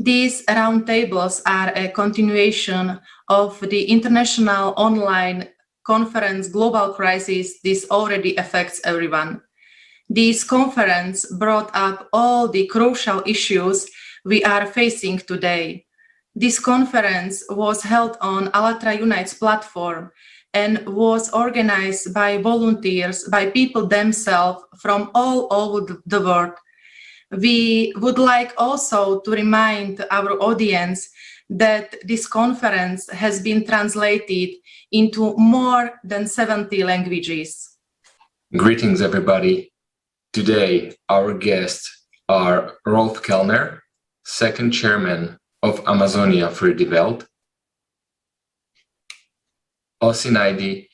These roundtables are a continuation of the international online conference Global Crisis. This already affects everyone. This conference brought up all the crucial issues we are facing today. This conference was held on ALLATRA Unites platform and was organized by volunteers, by people themselves from all over the world. We would like also to remind our audience that this conference has been translated into more than 70 languages. Greetings, everybody. Today, our guests are Rolf Kellner, second chairman of Amazonia für die Welt, Osinaide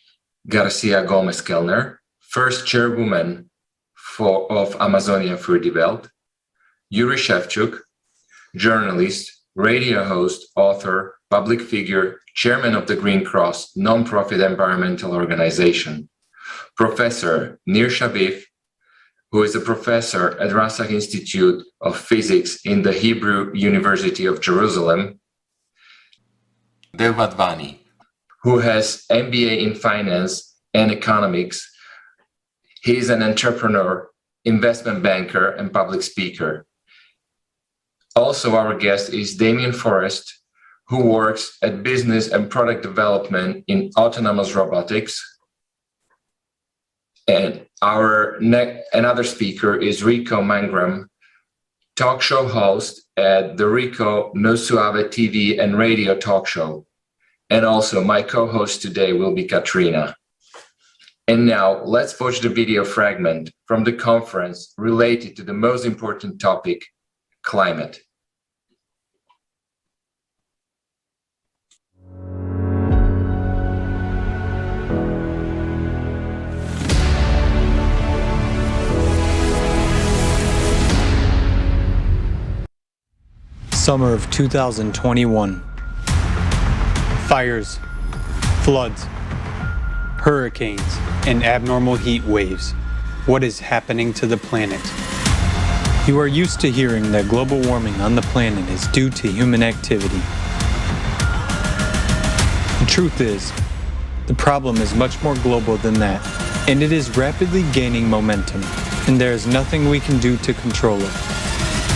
Garcia Gomez Kellner, first chairwoman of Amazonia für die Welt, Yuri Shevchuk, journalist, radio host, author, public figure, chairman of the Green Cross, nonprofit environmental organization, Professor Nir Shavif, who is a professor at Rassach Institute of Physics in the Hebrew University of Jerusalem, Dev Wadhwani, who has MBA in finance and economics. He's an entrepreneur, investment banker, and public speaker. Also, our guest is Damien Forrest, who works at business and product development in autonomous robotics. And another speaker is Rico Mangram, talk show host at the Rico No Suave TV and radio talk show. And also my co-host today will be Katrina. And now let's watch the video fragment from the conference related to the most important topic, climate. Summer of 2021. Fires, floods, hurricanes, and abnormal heat waves. What is happening to the planet? You are used to hearing that global warming on the planet is due to human activity. The truth is, the problem is much more global than that, and it is rapidly gaining momentum, and there is nothing we can do to control it.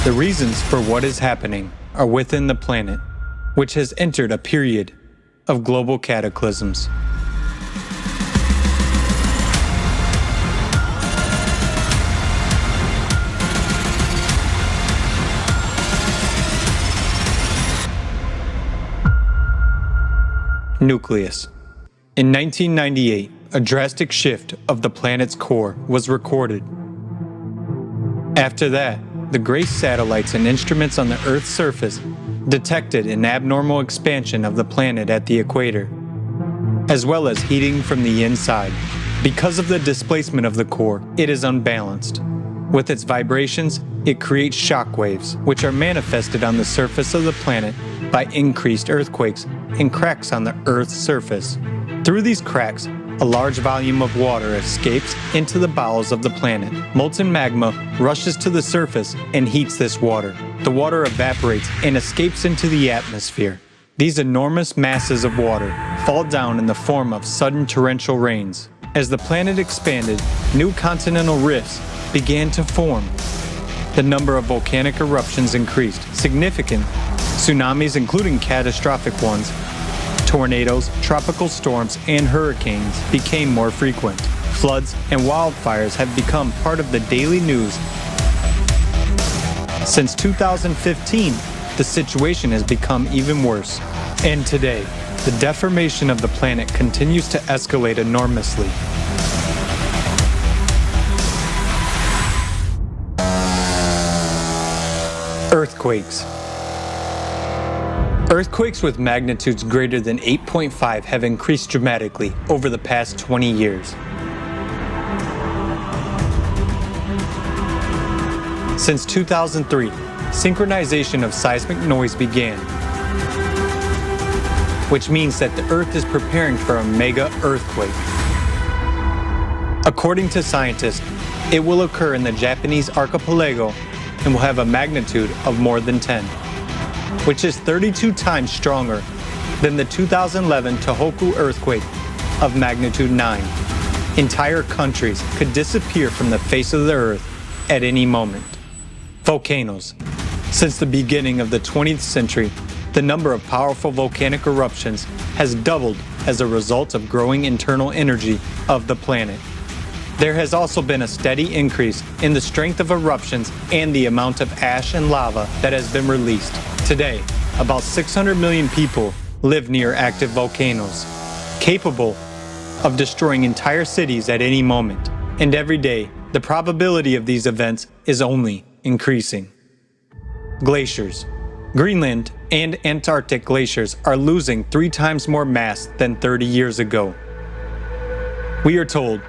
The reasons for what is happening are within the planet, which has entered a period of global cataclysms. Nucleus. In 1998, a drastic shift of the planet's core was recorded. After that, the GRACE satellites and instruments on the Earth's surface detected an abnormal expansion of the planet at the equator, as well as heating from the inside. Because of the displacement of the core, it is unbalanced. With its vibrations, it creates shock waves, which are manifested on the surface of the planet by increased earthquakes and cracks on the Earth's surface. Through these cracks, a large volume of water escapes into the bowels of the planet. Molten magma rushes to the surface and heats this water. The water evaporates and escapes into the atmosphere. These enormous masses of water fall down in the form of sudden torrential rains. As the planet expanded, new continental rifts began to form. The number of volcanic eruptions increased. Significant tsunamis, including catastrophic ones, tornadoes, tropical storms, and hurricanes became more frequent. Floods and wildfires have become part of the daily news. Since 2015, the situation has become even worse. And today, the deformation of the planet continues to escalate enormously. Earthquakes. Earthquakes with magnitudes greater than 8.5 have increased dramatically over the past 20 years. Since 2003, synchronization of seismic noise began, which means that the Earth is preparing for a mega earthquake. According to scientists, it will occur in the Japanese archipelago and will have a magnitude of more than 10. which is 32 times stronger than the 2011 Tohoku earthquake of magnitude 9. Entire countries could disappear from the face of the earth at any moment. Volcanoes. Since the beginning of the 20th century, the number of powerful volcanic eruptions has doubled as a result of growing internal energy of the planet. There has also been a steady increase in the strength of eruptions and the amount of ash and lava that has been released. Today, about 600 million people live near active volcanoes, capable of destroying entire cities at any moment. And every day, the probability of these events is only increasing. Glaciers. Greenland and Antarctic glaciers are losing 3 times more mass than 30 years ago. We are told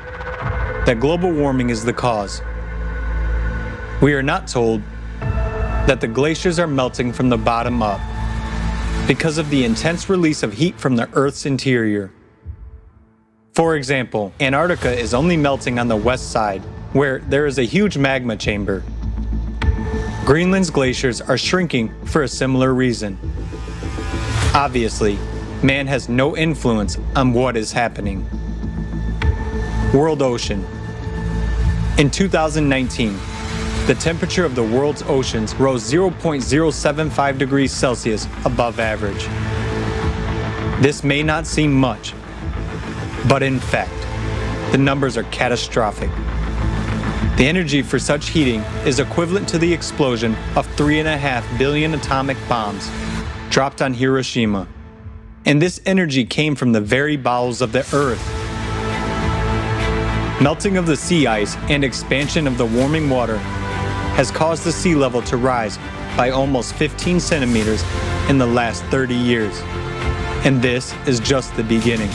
that global warming is the cause. We are not told that the glaciers are melting from the bottom up because of the intense release of heat from the Earth's interior. For example, Antarctica is only melting on the west side, where there is a huge magma chamber. Greenland's glaciers are shrinking for a similar reason. Obviously, man has no influence on what is happening. World ocean. In 2019, the temperature of the world's oceans rose 0.075 degrees Celsius above average. This may not seem much, but in fact, the numbers are catastrophic. The energy for such heating is equivalent to the explosion of 3.5 billion atomic bombs dropped on Hiroshima. And this energy came from the very bowels of the Earth. Melting of the sea ice and expansion of the warming water has caused the sea level to rise by almost 15 centimeters in the last 30 years. And this is just the beginning.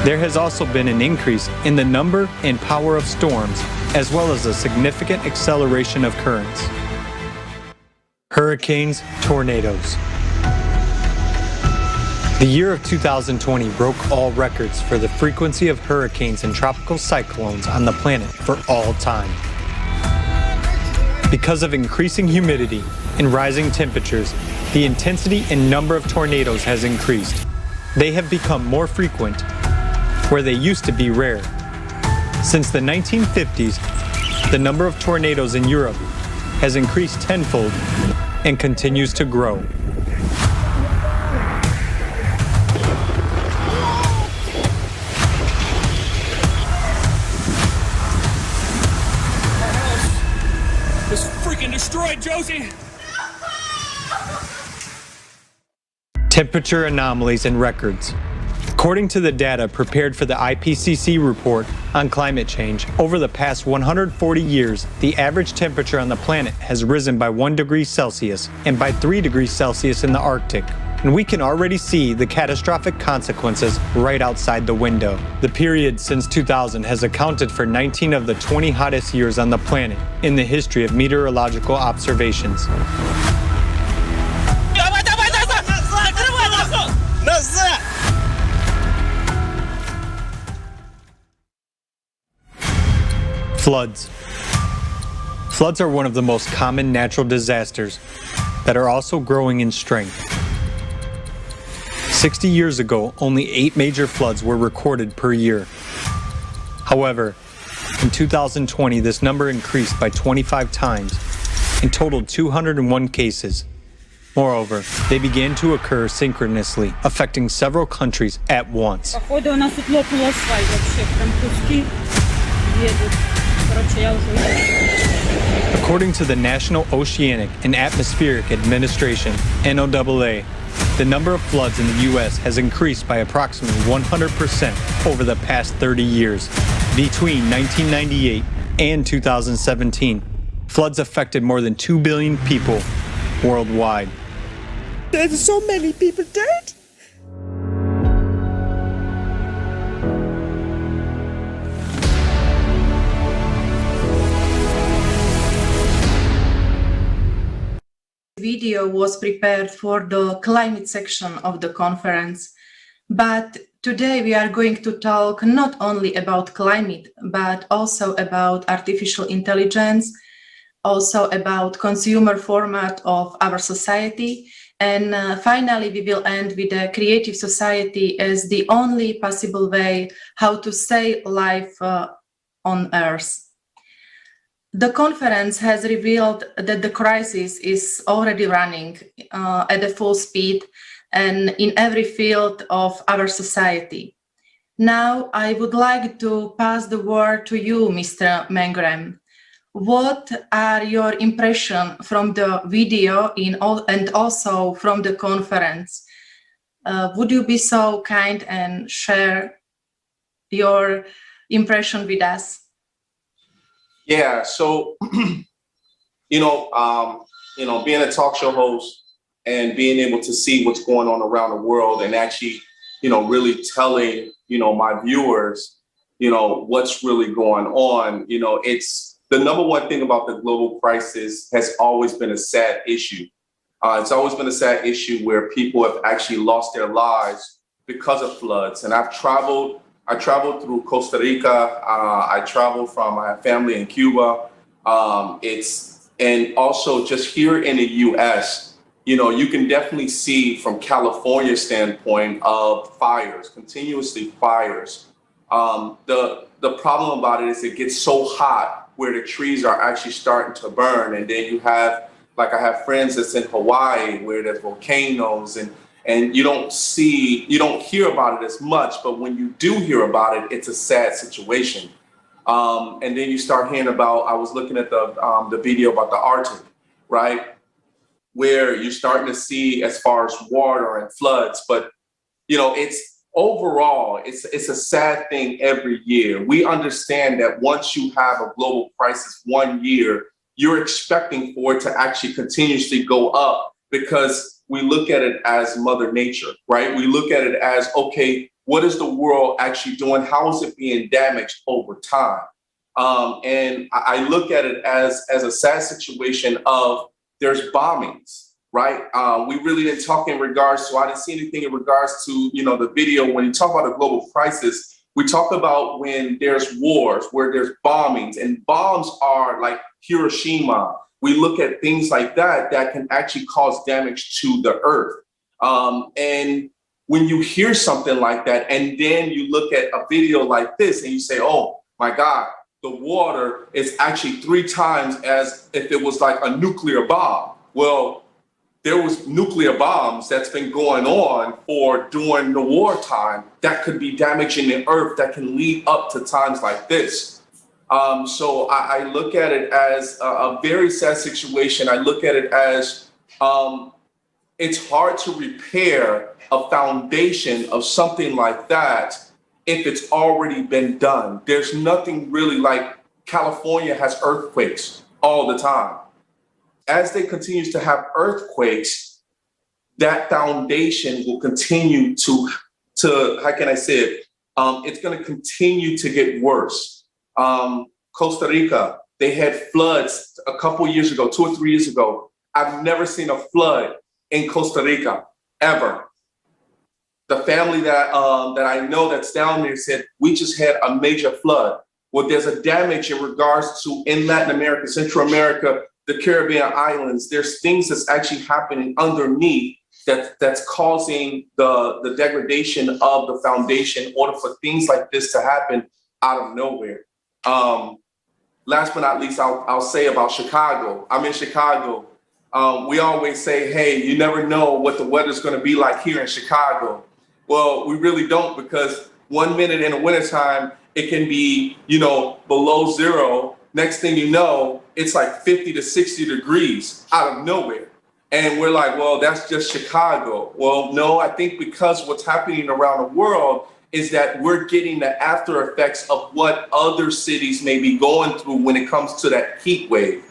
There has also been an increase in the number and power of storms, as well as a significant acceleration of currents. Hurricanes, tornadoes. The year of 2020 broke all records for the frequency of hurricanes and tropical cyclones on the planet for all time. Because of increasing humidity and rising temperatures, the intensity and number of tornadoes has increased. They have become more frequent, where they used to be rare. Since the 1950s, the number of tornadoes in Europe has increased tenfold and continues to grow. It's freaking destroyed, Josie! Temperature anomalies and records. According to the data prepared for the IPCC report on climate change, over the past 140 years, the average temperature on the planet has risen by 1 degree Celsius and by 3 degrees Celsius in the Arctic. And we can already see the catastrophic consequences right outside the window. The period since 2000 has accounted for 19 of the 20 hottest years on the planet in the history of meteorological observations. Floods. Floods are one of the most common natural disasters that are also growing in strength. 60 years ago, only 8 major floods were recorded per year. However, in 2020, this number increased by 25 times and totaled 201 cases. Moreover, they began to occur synchronously, affecting several countries at once. According to the National Oceanic and Atmospheric Administration, NOAA, the number of floods in the U.S. has increased by approximately 100% over the past 30 years. Between 1998 and 2017, floods affected more than 2 billion people worldwide. There's so many people dead. Video was prepared for the climate section of the conference, but today we are going to talk not only about climate, but also about artificial intelligence, also about consumer format of our society, And finally, we will end with a creative society as the only possible way how to save life on Earth. The conference has revealed that the crisis is already running at a full speed and in every field of our society. Now, I would like to pass the word to you, Mr. Mangrum. What are your impressions from the video and also from the conference? Would you be so kind and share your impression with us? Yeah, so being a talk show host and being able to see what's going on around the world and actually, really telling, my viewers, what's really going on, it's the number one thing about the global crisis has always been a sad issue. It's always been a sad issue where people have actually lost their lives because of floods. And I traveled through Costa Rica. I traveled from my family in Cuba. And also just here in the US, you can definitely see from California's standpoint of fires, continuously fires. The problem about it is it gets so hot where the trees are actually starting to burn. And then you have, like I have friends that's in Hawaii where there's volcanoes and you don't hear about it as much, but when you do hear about it, it's a sad situation. And then you start hearing about, I was looking at the video about the Arctic, right? Where you're starting to see as far as water and floods, but it's a sad thing every year. We understand that once you have a global crisis 1 year, you're expecting for it to actually continuously go up because we look at it as Mother Nature, right? We look at it as, okay, what is the world actually doing? How is it being damaged over time? And I look at it as a sad situation of there's bombings, right? We really didn't talk in regards to, I didn't see anything in regards to, the video. When you talk about a global crisis, we talk about when there's wars, where there's bombings, and bombs are like Hiroshima. We look at things like that can actually cause damage to the earth. And when you hear something like that, and then you look at a video like this and you say, oh my God, the water is actually 3 times as if it was like a nuclear bomb. Well, there was nuclear bombs that's been going on during the wartime that could be damaging the earth that can lead up to times like this. So I look at it as a very sad situation. I look at it as it's hard to repair a foundation of something like that if it's already been done. There's nothing really like California has earthquakes all the time. As they continue to have earthquakes, that foundation will continue to how can I say it? It's going to continue to get worse. Costa Rica, they had floods a couple years ago, 2 or 3 years ago. I've never seen a flood in Costa Rica, ever. The family that I know that's down there said, we just had a major flood. Well, there's a damage in regards to in Latin America, Central America, the Caribbean islands. There's things that's actually happening underneath that's causing the degradation of the foundation in order for things like this to happen out of nowhere. Last but not least, I'll say about Chicago. I'm in Chicago. We always say, hey, you never know what the weather's going to be like here in Chicago. Well, we really don't, because 1 minute in the wintertime, it can be, below zero. Next thing you know, it's like 50 to 60 degrees out of nowhere. And we're like, well, that's just Chicago. Well, no, I think because what's happening around the world is that we're getting the after effects of what other cities may be going through when it comes to that heat wave.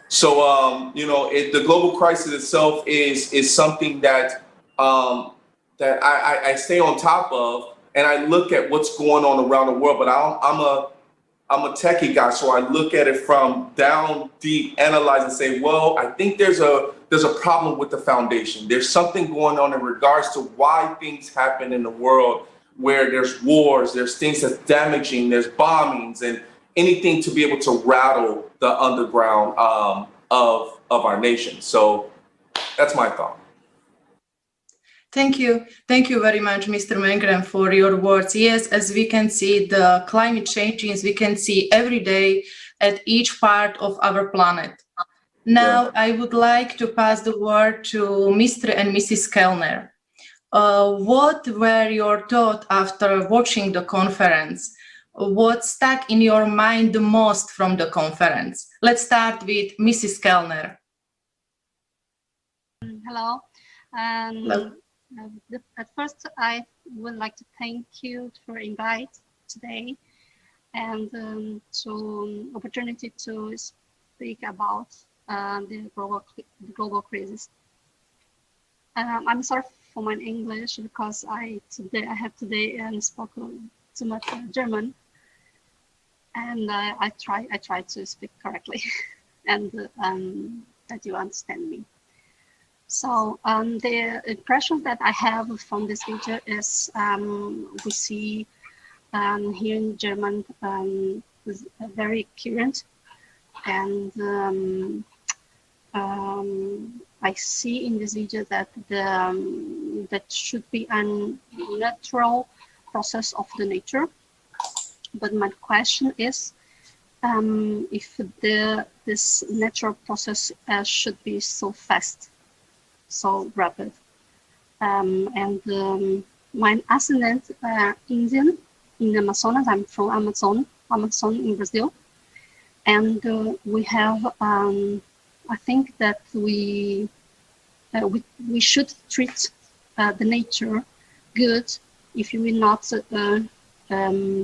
So, the global crisis itself is something that that I stay on top of, and I look at what's going on around the world. But I'm a techie guy, so I look at it from down deep, analyze and say, well, I think there's a problem with the foundation. There's something going on in regards to why things happen in the world where there's wars, there's things that's damaging, there's bombings, and anything to be able to rattle the underground of our nation. So that's my thought. Thank you. Thank you very much, Mr. Mengren, for your words. Yes, as we can see, the climate changes, we can see every day at each part of our planet. Now, I would like to pass the word to Mr. and Mrs. Kellner. What were your thoughts after watching the conference? What stuck in your mind the most from the conference? Let's start with Mrs. Kellner. Hello. Hello. At first, I would like to thank you for invite today and to opportunity to speak about the global crisis. I'm sorry for my English because I have today spoken too much German, and I try to speak correctly, and that you understand me. So the impression that I have from this video is we see here in German is very current, and I see in this video that that should be a natural process of the nature. But my question is if this natural process should be so fast, so rapid. My ascendant Indian in the Amazonas. I'm from Amazon in Brazil, and we have. I think that we should treat the nature good. If you will not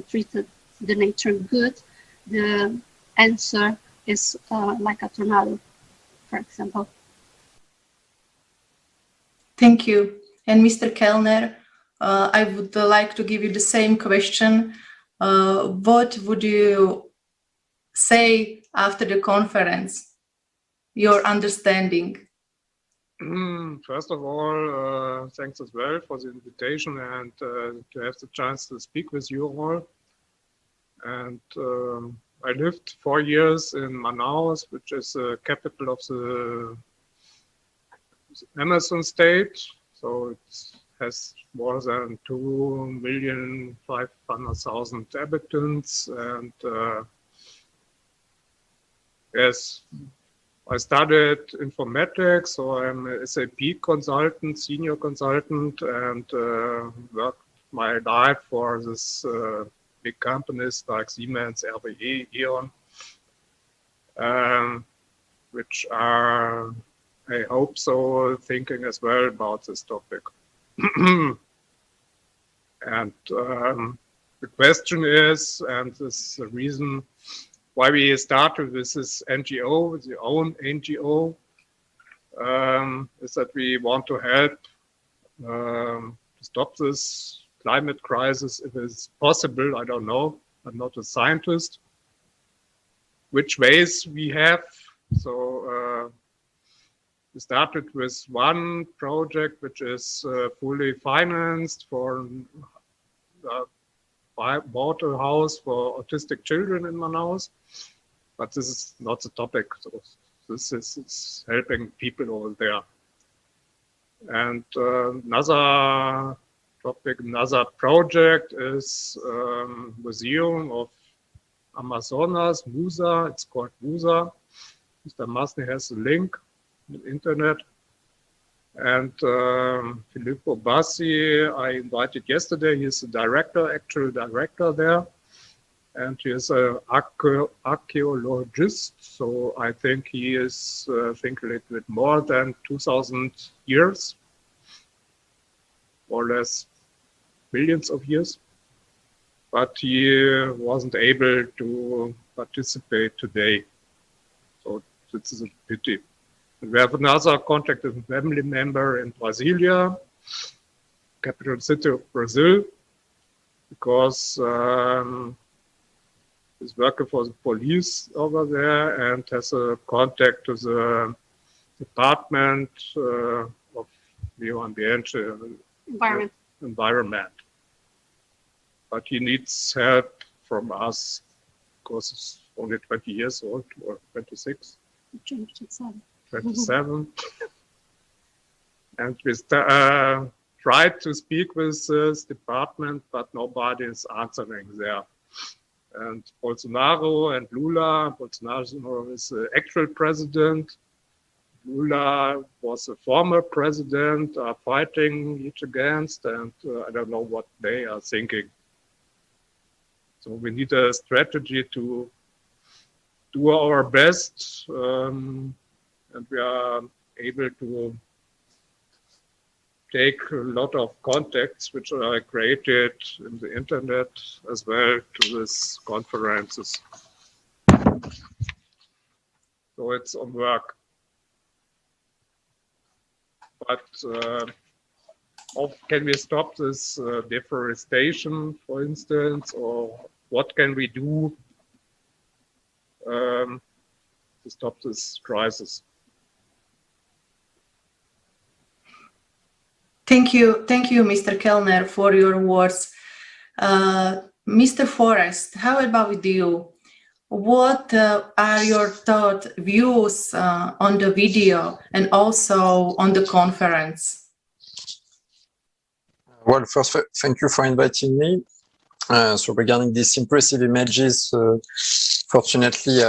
treat the nature good, the answer is like a tornado, for example. Thank you. And Mr. Kellner, I would like to give you the same question. What would you say after the conference? Your understanding? First of all, thanks as well for the invitation and to have the chance to speak with you all. And I lived 4 years in Manaus, which is the capital of the Amazon state. So it has more than 2,500,000 inhabitants. And yes, I studied informatics, so I'm an SAP consultant, senior consultant, and worked my life for this big companies like Siemens, RWE, E.ON, which are, I hope so, thinking as well about this topic. And the question is, and this is the reason why we started with this NGO, the own NGO, is that we want to help to stop this climate crisis if it's possible. I don't know, I'm not a scientist. Which ways we have? So we started with one project which is fully financed for bought a house for autistic children in Manaus, but this is not the topic. So this is helping people over there. And another topic, another project is Museum of Amazonas, MUSA. It's called MUSA. Mr. Masny has a link on the internet. And Filippo Bassi, I invited yesterday. He's the director, actual director there. And he is an archaeologist. So I think he is thinking a little bit more than 2,000 years, more or less millions of years. But he wasn't able to participate today. So this is a pity. We have another contact with a family member in Brasilia, capital city of Brazil, because he's working for the police over there and has a contact to the Department of Environment. But he needs help from us because he's only 20 years old or 26. 27. And we tried to speak with this department, but nobody is answering there. And Bolsonaro and Lula, Bolsonaro is the actual president. Lula was a former president, are fighting each against, and I don't know what they are thinking. So we need a strategy to do our best, and we are able to take a lot of contacts which are created in the internet as well to these conferences. So it's on work. But how can we stop this deforestation, for instance, or what can we do to stop this crisis? Thank you, Mr. Kellner, for your words. Mr. Forrest, how about with you? What are your thoughts, views on the video and also on the conference? Well, first, thank you for inviting me. So regarding these impressive images, fortunately,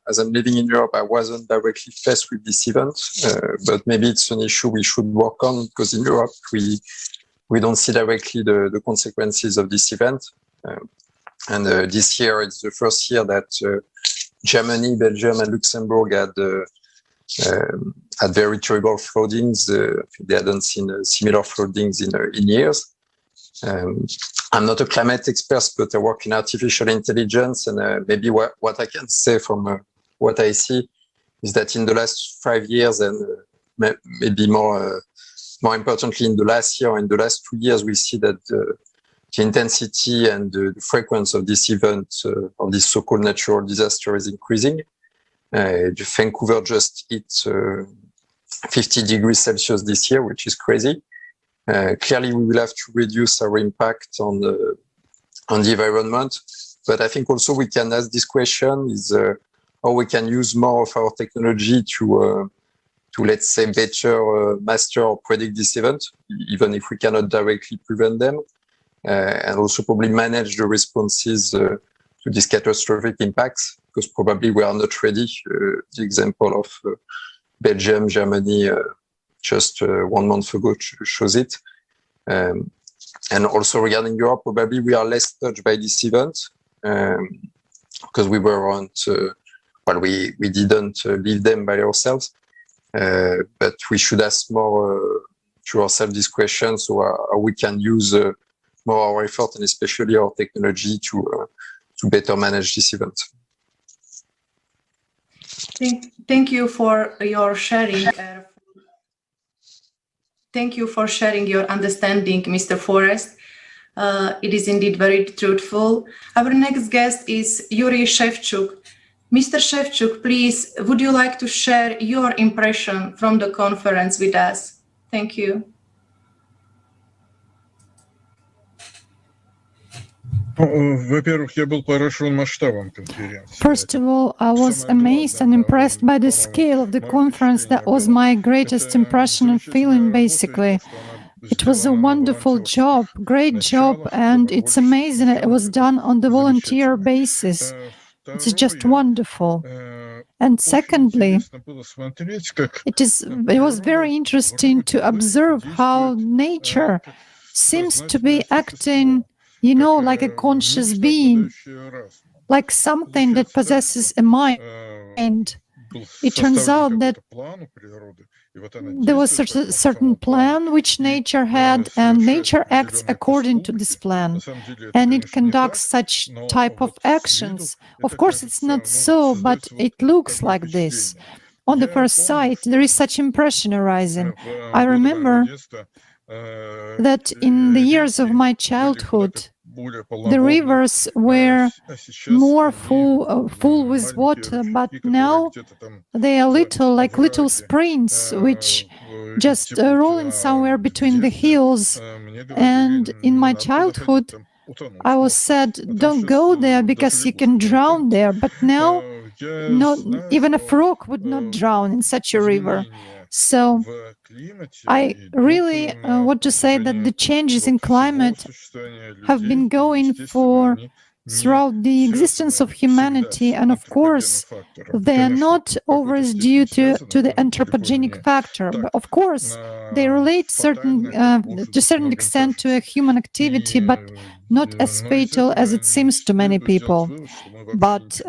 as I'm living in Europe, I wasn't directly faced with this event, but maybe it's an issue we should work on because in Europe, we don't see directly the consequences of this event. And this year, it's the first year that Germany, Belgium, and Luxembourg had very terrible floodings. They hadn't seen similar floodings in years. I'm not a climate expert, but I work in artificial intelligence, and maybe what I can say from what I see is that in the last 5 years, and maybe more importantly in the last year, or in the last 2 years, we see that the intensity and the frequency of this event, of this so-called natural disaster, is increasing. Vancouver just hit 50 degrees Celsius this year, which is crazy. Clearly, we will have to reduce our impact on the environment. But I think also we can ask this question is how we can use more of our technology to let's say, better master or predict this event, even if we cannot directly prevent them. And also probably manage the responses to these catastrophic impacts, because probably we are not ready. The example of Belgium, Germany, just 1 month ago shows it. And also regarding Europe, probably we are less touched by this event because we weren't, we didn't live them by ourselves. But we should ask more to ourselves this question, so how we can use more our effort and especially our technology to better manage this event. Thank you for your sharing. Thank you for sharing your understanding, Mr. Forrest. It is indeed very truthful. Our next guest is Yuri Shevchuk. Mr. Shevchuk, please, would you like to share your impression from the conference with us? Thank you. First of all, I was amazed and impressed by the scale of the conference. That was my greatest impression and feeling, basically. It was a wonderful job, great job, and it's amazing that it was done on the volunteer basis. It's just wonderful. And secondly, it was very interesting to observe how nature seems to be acting, you know, like a conscious being, like something that possesses a mind. It turns out that there was a certain plan which nature had, and nature acts according to this plan, and it conducts such type of actions. Of course, it's not so, but it looks like this. On the first sight, there is such impression arising. I remember that in the years of my childhood, the rivers were more full with water, but now they are like little springs, which just rolling somewhere between the hills. And in my childhood, I was said, don't go there because you can drown there. But now, not even a frog would not drown in such a river. So I really want to say that the changes in climate have been going for throughout the existence of humanity, and of course they are not always due to the anthropogenic factor, but of course they relate to a certain extent to a human activity, but not as fatal as it seems to many people. But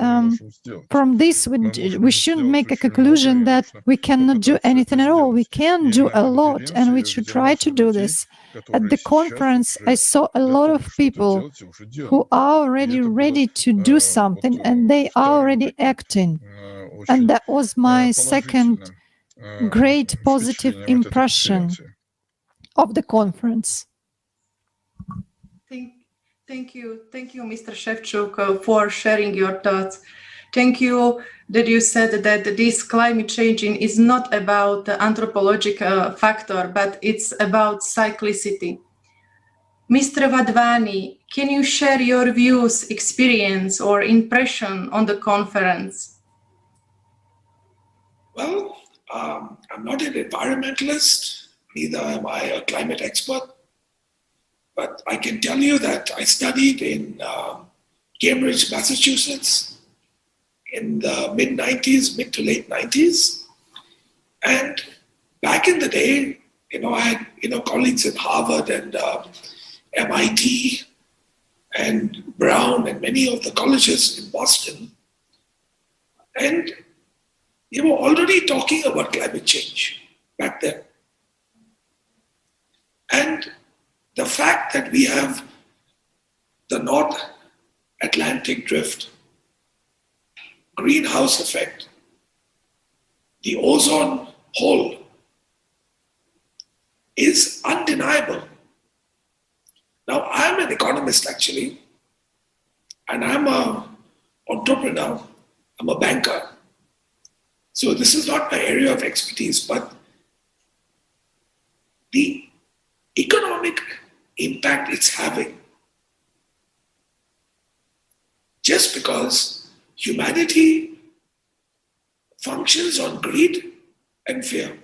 from this we shouldn't make a conclusion that we cannot do anything at all. We can do a lot, and we should try to do this. At the conference, I saw a lot of people who are already ready to do something, and they are already acting. And that was my second great positive impression of the conference. Thank you, Mr. Shevchuk, for sharing your thoughts. Thank you that you said that this climate changing is not about the anthropological factor, but it's about cyclicity. Mr. Wadhwani, can you share your views, experience, or impression on the conference? Well, I'm not an environmentalist, neither am I a climate expert, but I can tell you that I studied in Cambridge, Massachusetts, in the mid to late 90s. And back in the day, I had, colleagues at Harvard and MIT and Brown and many of the colleges in Boston. And they were already talking about climate change back then. And the fact that we have the North Atlantic drift, greenhouse effect, the ozone hole is undeniable. Now, I'm an economist actually, and I'm an entrepreneur, I'm a banker. So this is not my area of expertise, but the economic impact it's having, just because humanity functions on greed and fear,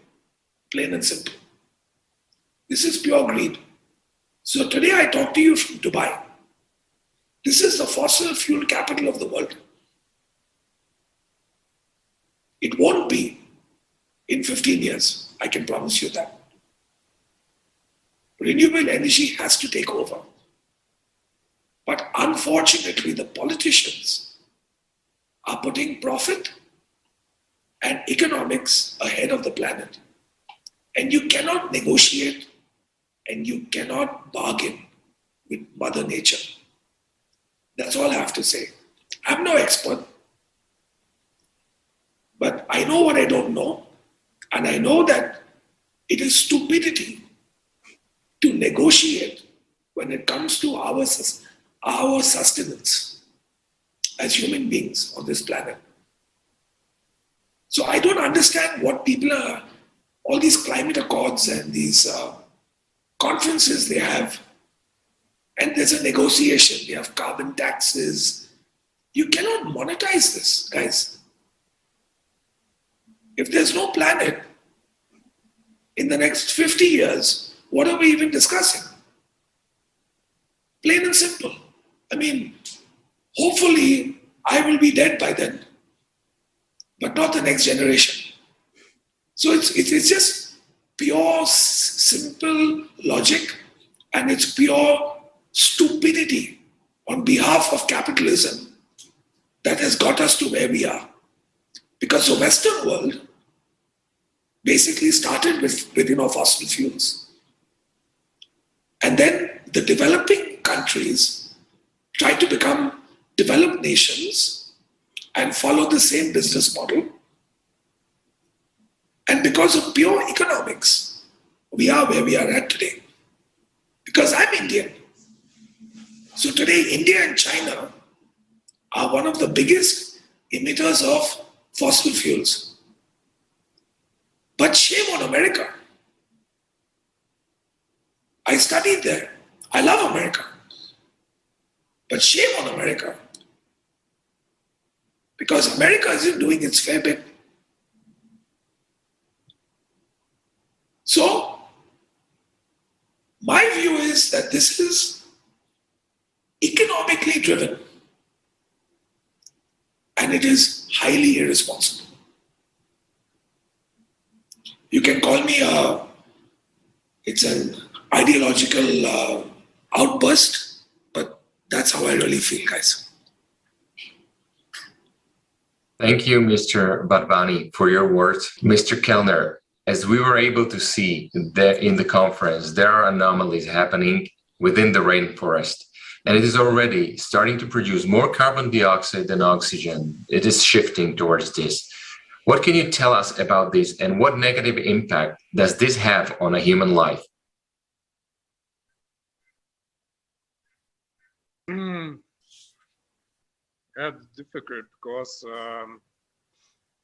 plain and simple. This is pure greed. So today I talk to you from Dubai. This is the fossil fuel capital of the world. It won't be in 15 years, I can promise you that. Renewable energy has to take over. But unfortunately, the politicians are putting profit and economics ahead of the planet. And you cannot negotiate and you cannot bargain with Mother Nature. That's all I have to say. I'm no expert, but I know what I don't know. And I know that it is stupidity to negotiate when it comes to our sustenance as human beings on this planet. So I don't understand what people are, all these climate accords and these conferences they have, and there's a negotiation, they have carbon taxes. You cannot monetize this, guys. If there's no planet, in the next 50 years, what are we even discussing? Plain and simple. I mean, hopefully I will be dead by then, but not the next generation. So it's just pure, simple logic, and it's pure stupidity on behalf of capitalism that has got us to where we are. Because the Western world basically started with fossil fuels. And then the developing countries try to become developed nations and follow the same business model. And because of pure economics, we are where we are at today. Because I'm Indian. So today, India and China are one of the biggest emitters of fossil fuels. But shame on America. I studied there. I love America. But shame on America. Because America isn't doing its fair bit. So my view is that this is economically driven and it is highly irresponsible. You can call me it's an ideological outburst, but that's how I really feel, guys. Thank you, Mr. Barbani, for your words. Mr. Kellner, as we were able to see that in the conference, there are anomalies happening within the rainforest, and it is already starting to produce more carbon dioxide than oxygen. It is shifting towards this. What can you tell us about this, and what negative impact does this have on a human life? Yeah, it's difficult because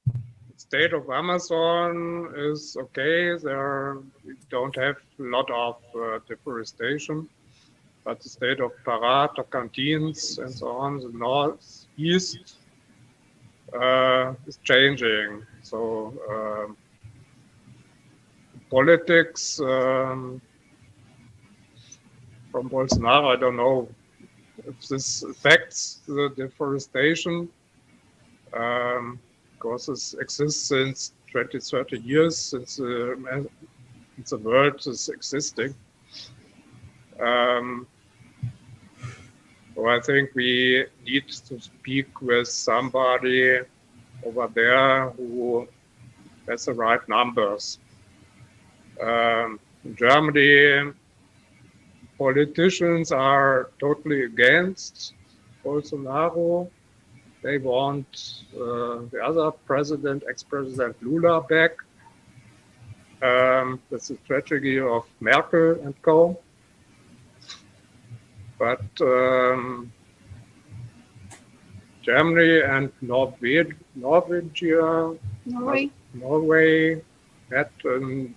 the state of Amazon is okay. We don't have a lot of deforestation, but the state of Pará, Tocantins, and so on, the northeast, is changing. So politics from Bolsonaro, I don't know if this affects the deforestation, because this exists since 20, 30 years, since the world is existing. So I think we need to speak with somebody over there who has the right numbers. In Germany, politicians are totally against Bolsonaro. They want the other president, ex-president Lula, back. That's the tragedy of Merkel and co. But Germany and Norway had an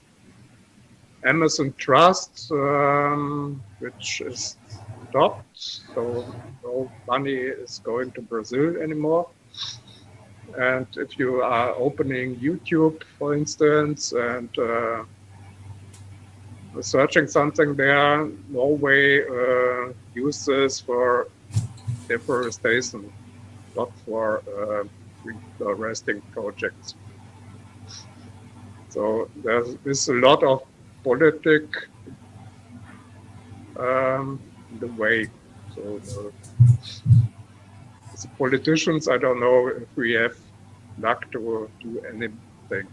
Amazon Trust, which is stopped, so no money is going to Brazil anymore. And if you are opening YouTube, for instance, and searching something there, Norway uses for deforestation, not for reforesting projects. So there's a lot of politics in the way. So as politicians, I don't know if we have luck to do anything.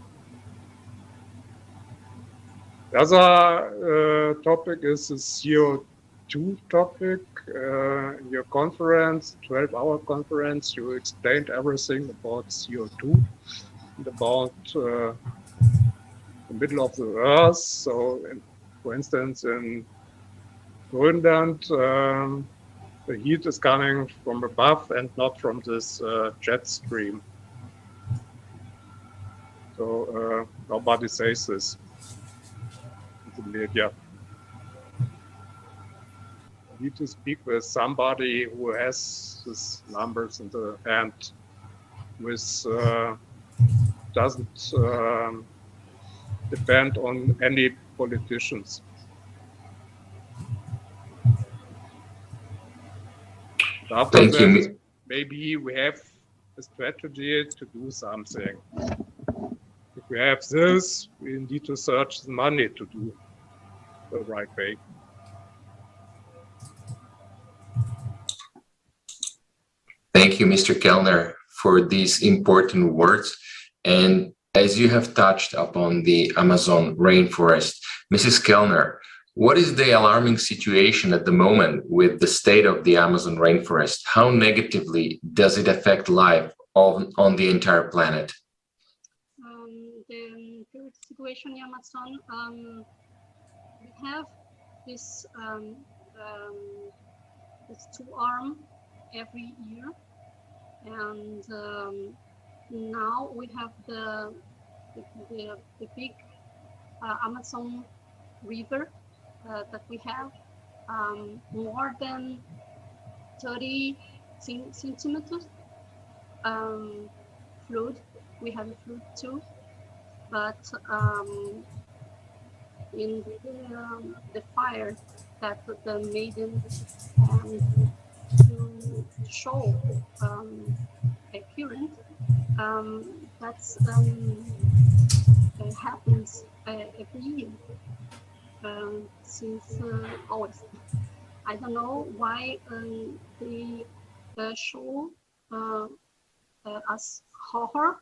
The other topic is the CO2 topic. In your conference, 12-hour conference, you explained everything about CO2 and about the middle of the earth. So, for instance, in Greenland, the heat is coming from above and not from this jet stream. So nobody says this in the media. I need to speak with somebody who has these numbers in the hand, which doesn't depend on any politicians. After Thank that, you. maybe we have a strategy to do something. If we have this, we need to search the money to do the right way. Thank you, Mr. Kellner, for these important words. And as you have touched upon the Amazon rainforest, Mrs. Kellner, what is the alarming situation at the moment with the state of the Amazon rainforest? How negatively does it affect life on the entire planet? The current situation in Amazon, we have this two-arm every year, and now we have the big Amazon River that we have more than 30 centimeters flood. We have a flood too, but in the fire that the maiden to show appearance. That's happens every year since always. I don't know why they show us horror,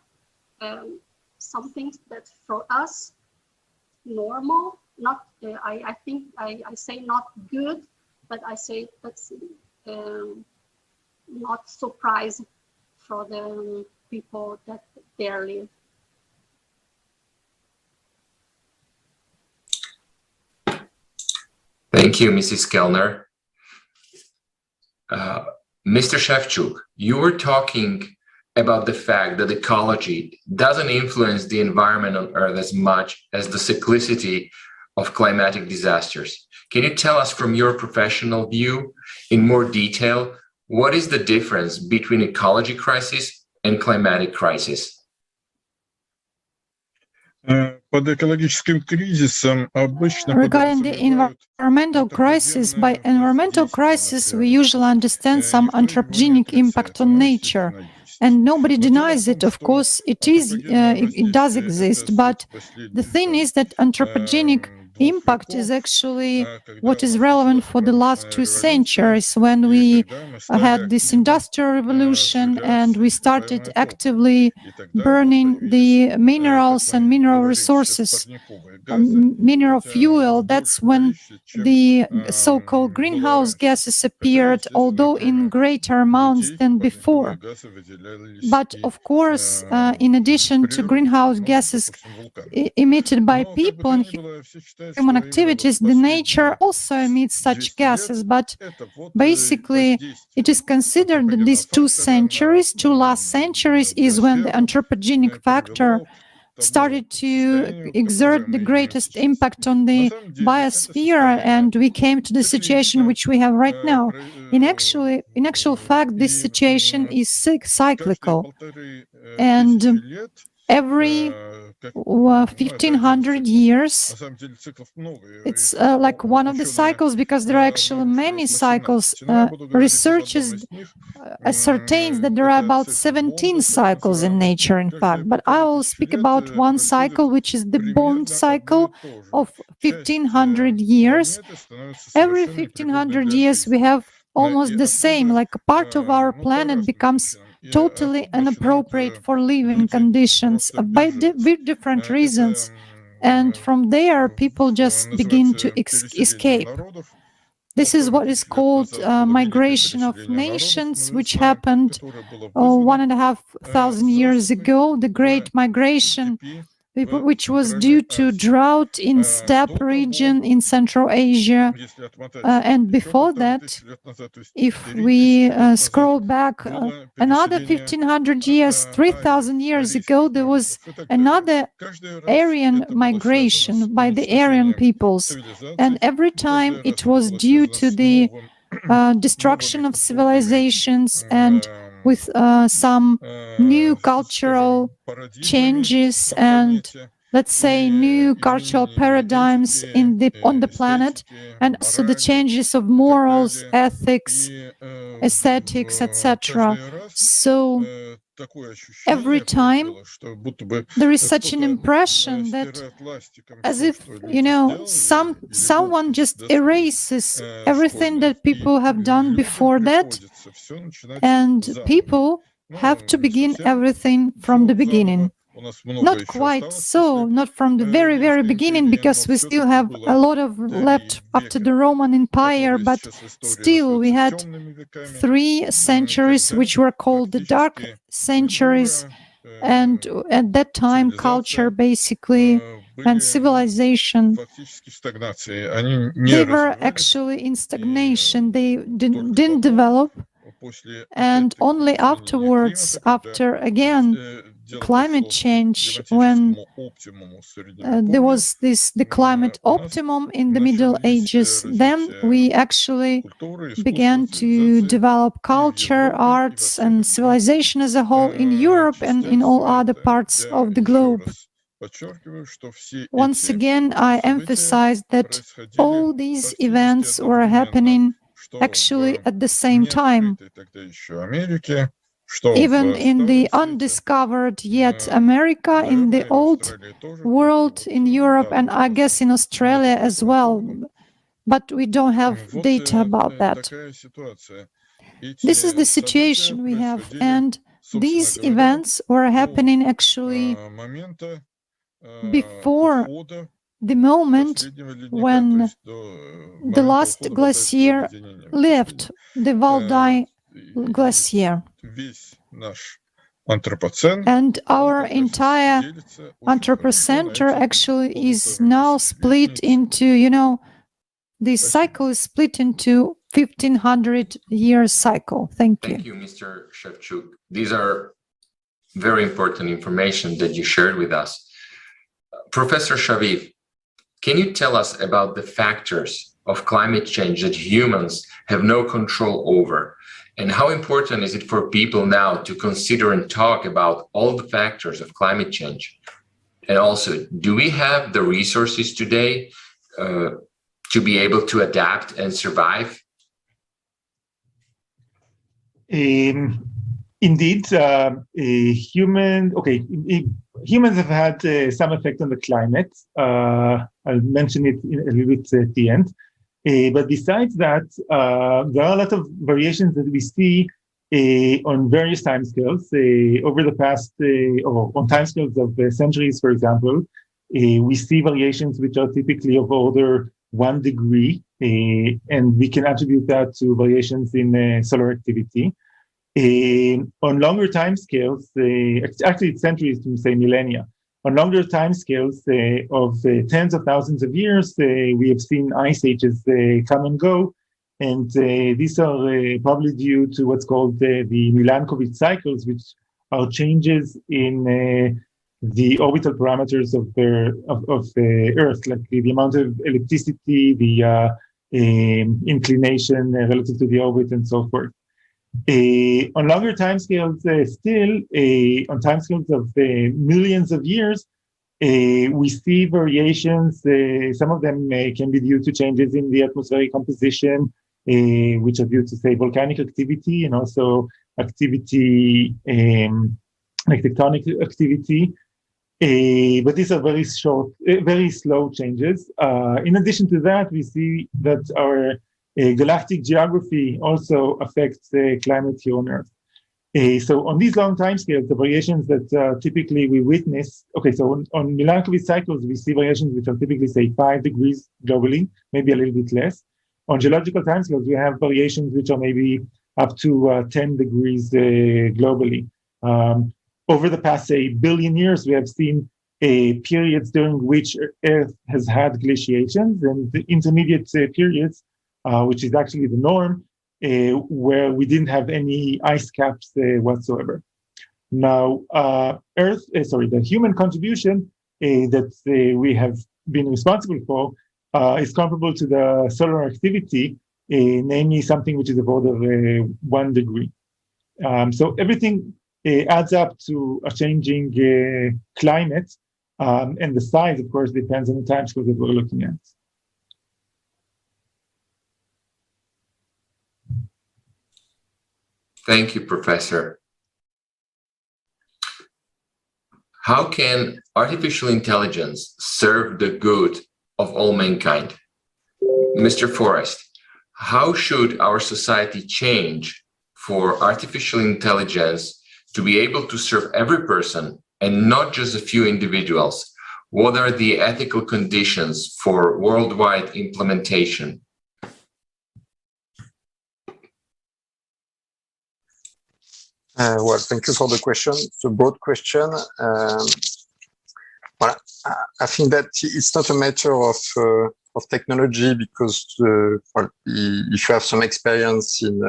something that for us normal, not I think I say not good, but I say that's not surprising for the people that there live. Thank you, Mrs. Kellner. Mr. Shevchuk, you were talking about the fact that ecology doesn't influence the environment on Earth as much as the cyclicity of climatic disasters. Can you tell us from your professional view in more detail, what is the difference between ecology crisis and climatic crisis? Regarding the environmental crisis, by environmental crisis, we usually understand some anthropogenic impact on nature. And nobody denies it. Of course, it does exist. But the thing is that anthropogenic impact is actually what is relevant for the last 2 centuries, when we had this industrial revolution and we started actively burning the minerals and mineral resources, mineral fuel. That's when the so-called greenhouse gases appeared, although in greater amounts than before. But of course, in addition to greenhouse gases emitted by people and human activities, the nature also emits such gases. But basically, it is considered that these 2 last centuries, is when the anthropogenic factor started to exert the greatest impact on the biosphere, and we came to the situation which we have right now. In actual fact, this situation is cyclical, and every 1500 years, it's like one of the cycles, because there are actually many cycles. Researchers ascertains that there are about 17 cycles in nature, in fact. But I will speak about one cycle, which is the bond cycle of 1500 years. Every 1500 years, we have almost the same, like a part of our planet becomes totally inappropriate for living conditions with different reasons, and from there people just begin to escape. This is what is called migration of nations, which happened 1,500 years ago, the Great Migration, which was due to drought in steppe region in Central Asia. And before that, if we scroll back another 1500 years, 3000 years ago, there was another Aryan migration by the Aryan peoples. And every time it was due to the destruction of civilizations and with some new cultural changes and, let's say, new cultural paradigms on the planet, and also the changes of morals, ethics, aesthetics, etc. So every time there is such an impression that, as if, someone just erases everything that people have done before that, and people have to begin everything from the beginning. Not quite so, not from the very, very beginning, because we still have a lot of left after the Roman Empire, but still we had 3 centuries which were called the Dark Centuries, and at that time culture basically and civilization, they were actually in stagnation, they didn't develop, and only afterwards, after again climate change, when there was the climate optimum in the Middle Ages, then we actually began to develop culture, arts, and civilization as a whole in Europe and in all other parts of the globe. Once again, I emphasize that all these events were happening actually at the same time. Even in the undiscovered yet America, in the old world, in Europe, and I guess in Australia as well. But we don't have data about that. This is the situation we have, and these events were happening actually before the moment when the last glacier left, the Valdai Glacier. And our entire Anthropocenter actually is now split into, this cycle is split into 1500 year cycle. Thank you. Thank you, Mr. Shevchuk. These are very important information that you shared with us. Professor Shaviv, can you tell us about the factors of climate change that humans have no control over? And how important is it for people now to consider and talk about all the factors of climate change? And also, do we have the resources today to be able to adapt and survive? Indeed, humans have had some effect on the climate. I'll mention it a little bit at the end. But besides that, there are a lot of variations that we see on various timescales over the past, or on timescales of centuries, for example. We see variations which are typically of order 1 degree, and we can attribute that to variations in solar activity. On longer timescales, actually it's centuries to say millennia. On longer timescales of tens of thousands of years, we have seen ice ages come and go, and these are probably due to what's called the Milankovitch cycles, which are changes in the orbital parameters of Earth, like the amount of electricity, the inclination relative to the orbit, and so forth. On longer timescales, on timescales of millions of years, we see variations. Some of them can be due to changes in the atmospheric composition, which are due to, say, volcanic activity and also activity like tectonic activity. But these are very short, very slow changes. In addition to that, we see that our galactic geography also affects climate here on Earth. So on these long timescales, the variations that typically we witness, so on Milankovitch cycles, we see variations which are typically, say, 5 degrees globally, maybe a little bit less. On geological timescales, we have variations which are maybe up to 10 degrees globally. Over the past, say, billion years, we have seen periods during which Earth has had glaciations, and the intermediate periods, which is actually the norm, where we didn't have any ice caps whatsoever. Now, the human contribution that we have been responsible for is comparable to the solar activity, namely something which is of order 1 degree. So everything adds up to a changing climate, and the size, of course, depends on the timescale that we're looking at. Thank you, Professor. How can artificial intelligence serve the good of all mankind? Mr. Forrest, how should our society change for artificial intelligence to be able to serve every person and not just a few individuals? What are the ethical conditions for worldwide implementation? Well, thank you for the question. It's a broad question. Well, I think that it's not a matter of technology, because if you have some experience in,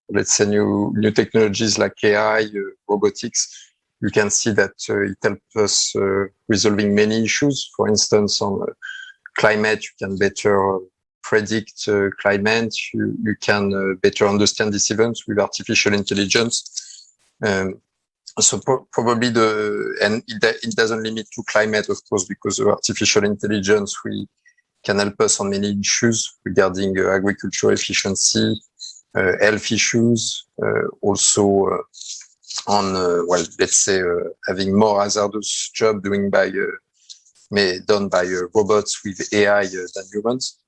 let's say, new technologies like AI, robotics, you can see that it helps us resolving many issues. For instance, on climate, you can better predict climate. You can better understand these events with artificial intelligence. So probably and it doesn't limit to climate, of course, because of artificial intelligence, we can help us on many issues regarding agriculture efficiency, health issues, also on, well, let's say, having more hazardous job done by robots with AI than humans.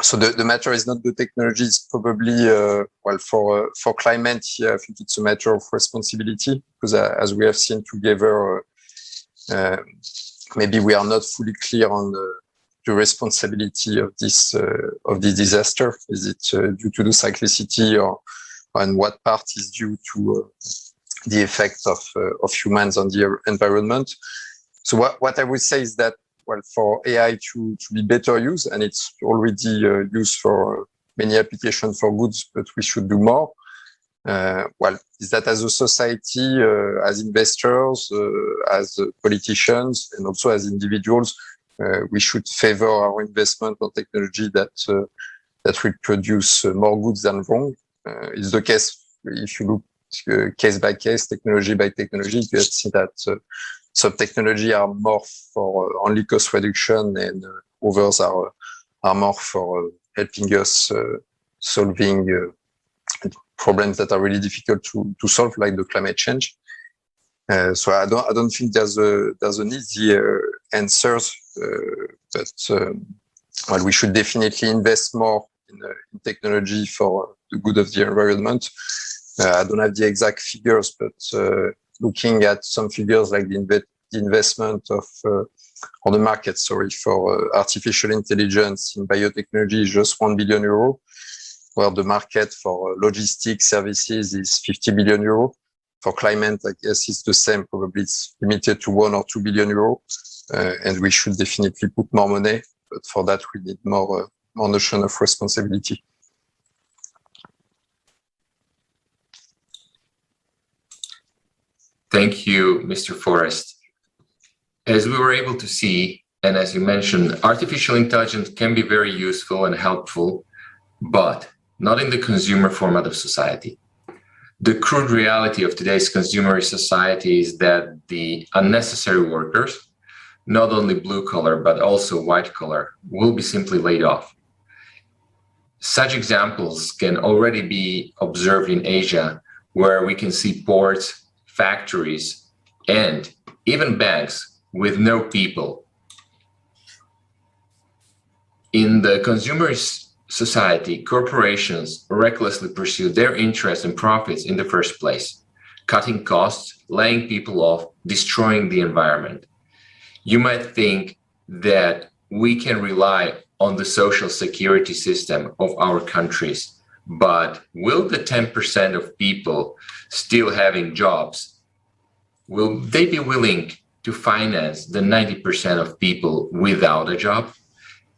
So the matter is not the technology, it's probably, well, for climate, yeah, I think it's a matter of responsibility, because as we have seen together, maybe we are not fully clear on the responsibility of this disaster. Is it due to the cyclicity, or and what part is due to the effect of humans on the environment? So what I would say is that, well, for AI to be better used, and it's already used for many applications for goods, but we should do more. Well, is that as a society, as investors, as politicians, and also as individuals, we should favor our investment on technology that will produce more goods than wrong. It's the case if you look case by case, technology by technology. You see that some technology are more for only cost reduction, and others are more for helping us solving problems that are really difficult to solve, like the climate change. So I don't think there's an easy answers, but well, we should definitely invest more in technology for the good of the environment. I don't have the exact figures, but looking at some figures like the investment of on the market, for artificial intelligence in biotechnology is just 1 billion euro, where the market for logistics services is 50 billion euro. For climate, I guess it's the same. Probably it's limited to 1 or 2 billion euro, and we should definitely put more money. But for that, we need more notion of responsibility. Thank you, Mr. Forrest. As we were able to see, and as you mentioned, artificial intelligence can be very useful and helpful, but not in the consumer format of society. The crude reality of today's consumer society is that the unnecessary workers, not only blue collar, but also white collar, will be simply laid off. Such examples can already be observed in Asia, where we can see ports, factories, and even banks with no people. In the consumer society, corporations recklessly pursue their interests and profits in the first place, cutting costs, laying people off, destroying the environment. You might think that we can rely on the social security system of our countries, but will the 10% of people still having jobs, will they be willing to finance the 90% of people without a job?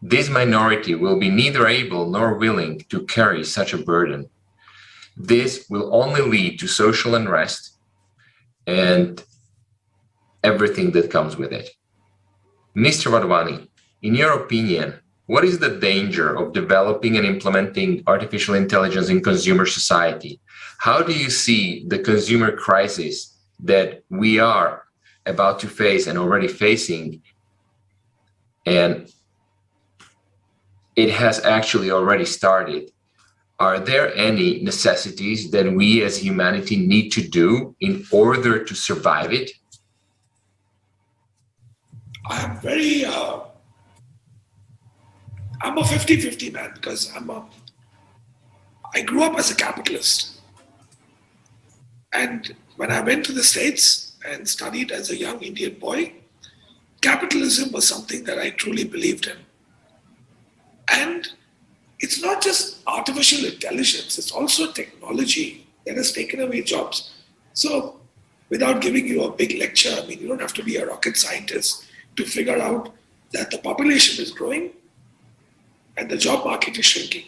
This minority will be neither able nor willing to carry such a burden. This will only lead to social unrest and everything that comes with it. Mr. Wadhwani, in your opinion, what is the danger of developing and implementing artificial intelligence in consumer society? How do you see the consumer crisis that we are about to face and already facing, and it has actually already started? Are there any necessities that we as humanity need to do in order to survive it? I'm very, I'm a 50-50 man, because I grew up as a capitalist. And when I went to the States and studied as a young Indian boy, capitalism was something that I truly believed in. And it's not just artificial intelligence, it's also technology that has taken away jobs. So without giving you a big lecture, I mean, you don't have to be a rocket scientist to figure out that the population is growing and the job market is shrinking.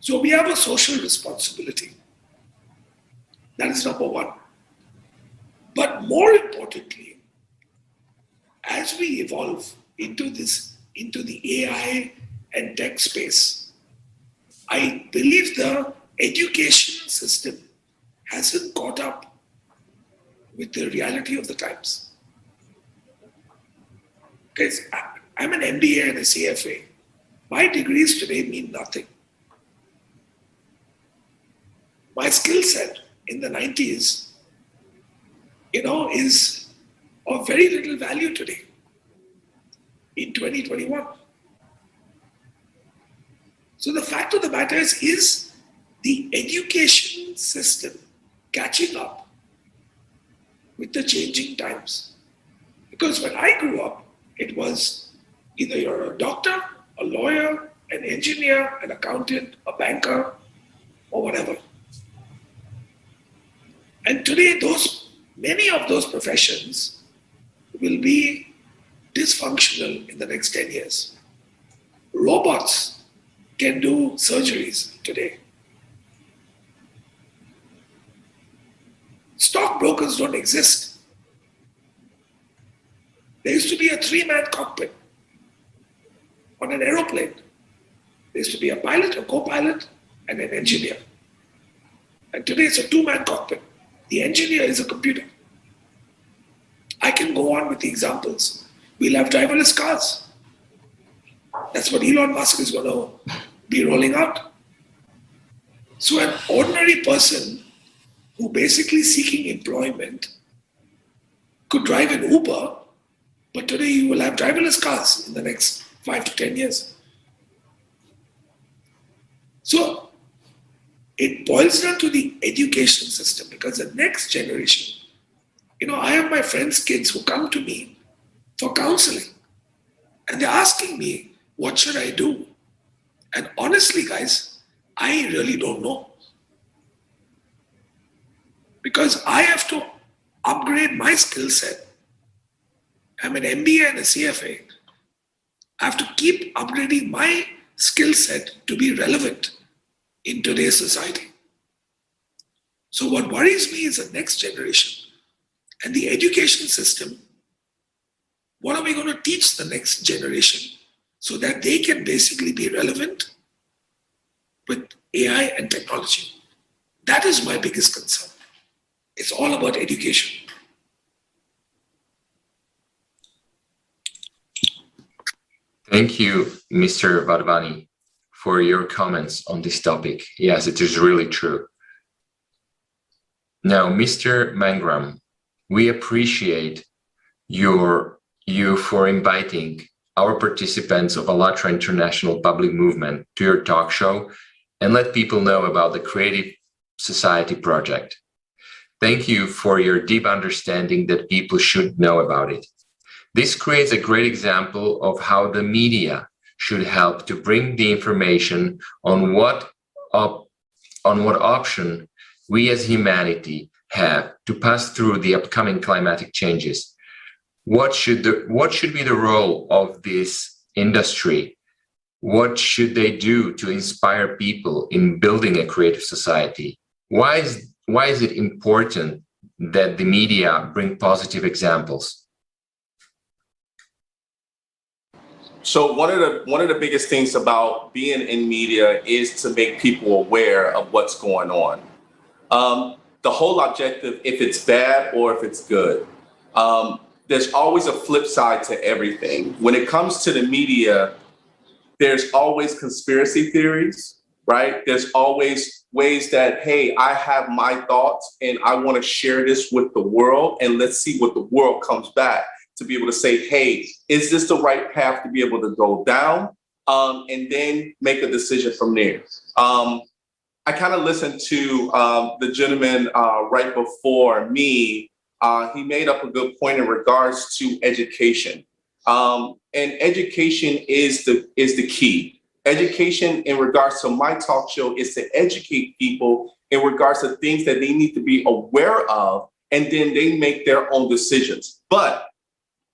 So we have a social responsibility. That is number one. But more importantly, as we evolve into the AI and tech space, I believe the education system hasn't caught up with the reality of the times. Because I'm an MBA and a CFA. My degrees today mean nothing. My skill set in the 90s, is of very little value today in 2021. So the fact of the matter is the education system catching up with the changing times. Because when I grew up, it was either you're a doctor, a lawyer, an engineer, an accountant, a banker, or whatever. And today, many of those professions will be dysfunctional in the next 10 years. Robots can do surgeries today. Stockbrokers don't exist. There used to be a 3-man cockpit on an aeroplane. There used to be a pilot, a co-pilot, and an engineer. And today it's a 2-man cockpit. The engineer is a computer. I can go on with the examples. We'll have driverless cars. That's what Elon Musk is going to be rolling out. So an ordinary person who basically seeking employment could drive an Uber, but today you will have driverless cars in the next 5 to 10 years. So it boils down to the education system, because the next generation, I have my friends' kids who come to me for counseling, and they're asking me, what should I do? And honestly, guys, I really don't know. Because I have to upgrade my skill set. I'm an MBA and a CFA. I have to keep upgrading my skill set to be relevant in today's society. So what worries me is the next generation and the education system. What are we going to teach the next generation so that they can basically be relevant with AI and technology? That is my biggest concern. It's all about education. Thank you, Mr. Wadhwani, for your comments on this topic. Yes, it is really true. Now, Mr. Mangram, we appreciate you for inviting our participants of ALLATRA International Public Movement to your talk show and let people know about the Creative Society project. Thank you for your deep understanding that people should know about it. This creates a great example of how the media should help to bring the information on what option we as humanity have to pass through the upcoming climatic changes. What should be the role of this industry? What should they do to inspire people in building a creative society? Why is it important that the media bring positive examples? So one of the biggest things about being in media is to make people aware of what's going on. The whole objective, if it's bad or if it's good, there's always a flip side to everything. When it comes to the media, there's always conspiracy theories, right? There's always ways that, hey, I have my thoughts and I want to share this with the world, and let's see what the world comes back to be able to say, hey, is this the right path to be able to go down? And then make a decision from there. I kind of listened to the gentleman right before me. He made up a good point in regards to education. And education is the key. Education in regards to my talk show is to educate people in regards to things that they need to be aware of, and then they make their own decisions. But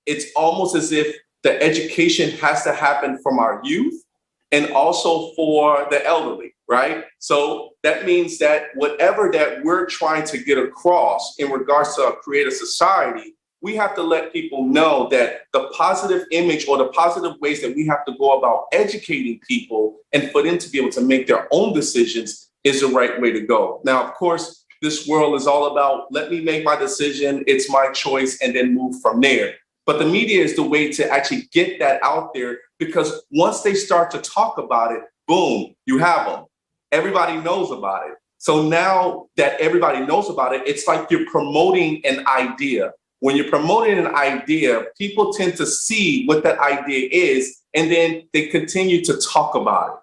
it's almost as if the education has to happen from our youth and also for the elderly, right? So that means that whatever that we're trying to get across in regards to a creative society, we have to let people know that the positive image or the positive ways that we have to go about educating people and for them to be able to make their own decisions is the right way to go. Now, of course, this world is all about, let me make my decision, it's my choice, and then move from there. But the media is the way to actually get that out there, because once they start to talk about it, boom, you have them. Everybody knows about it. So now that everybody knows about it, it's like you're promoting an idea. When you're promoting an idea, people tend to see what that idea is, and then they continue to talk about it.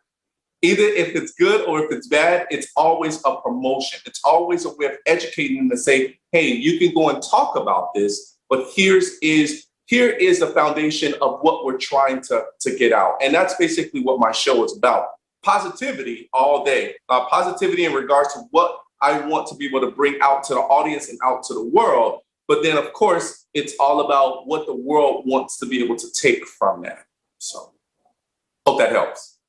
Either if it's good or if it's bad, it's always a promotion. It's always a way of educating them to say, hey, you can go and talk about this, but here is the foundation of what we're trying to get out. And that's basically what my show is about. Positivity all day. Positivity in regards to what I want to be able to bring out to the audience and out to the world. But then, of course, it's all about what the world wants to be able to take from that. So hope that helps.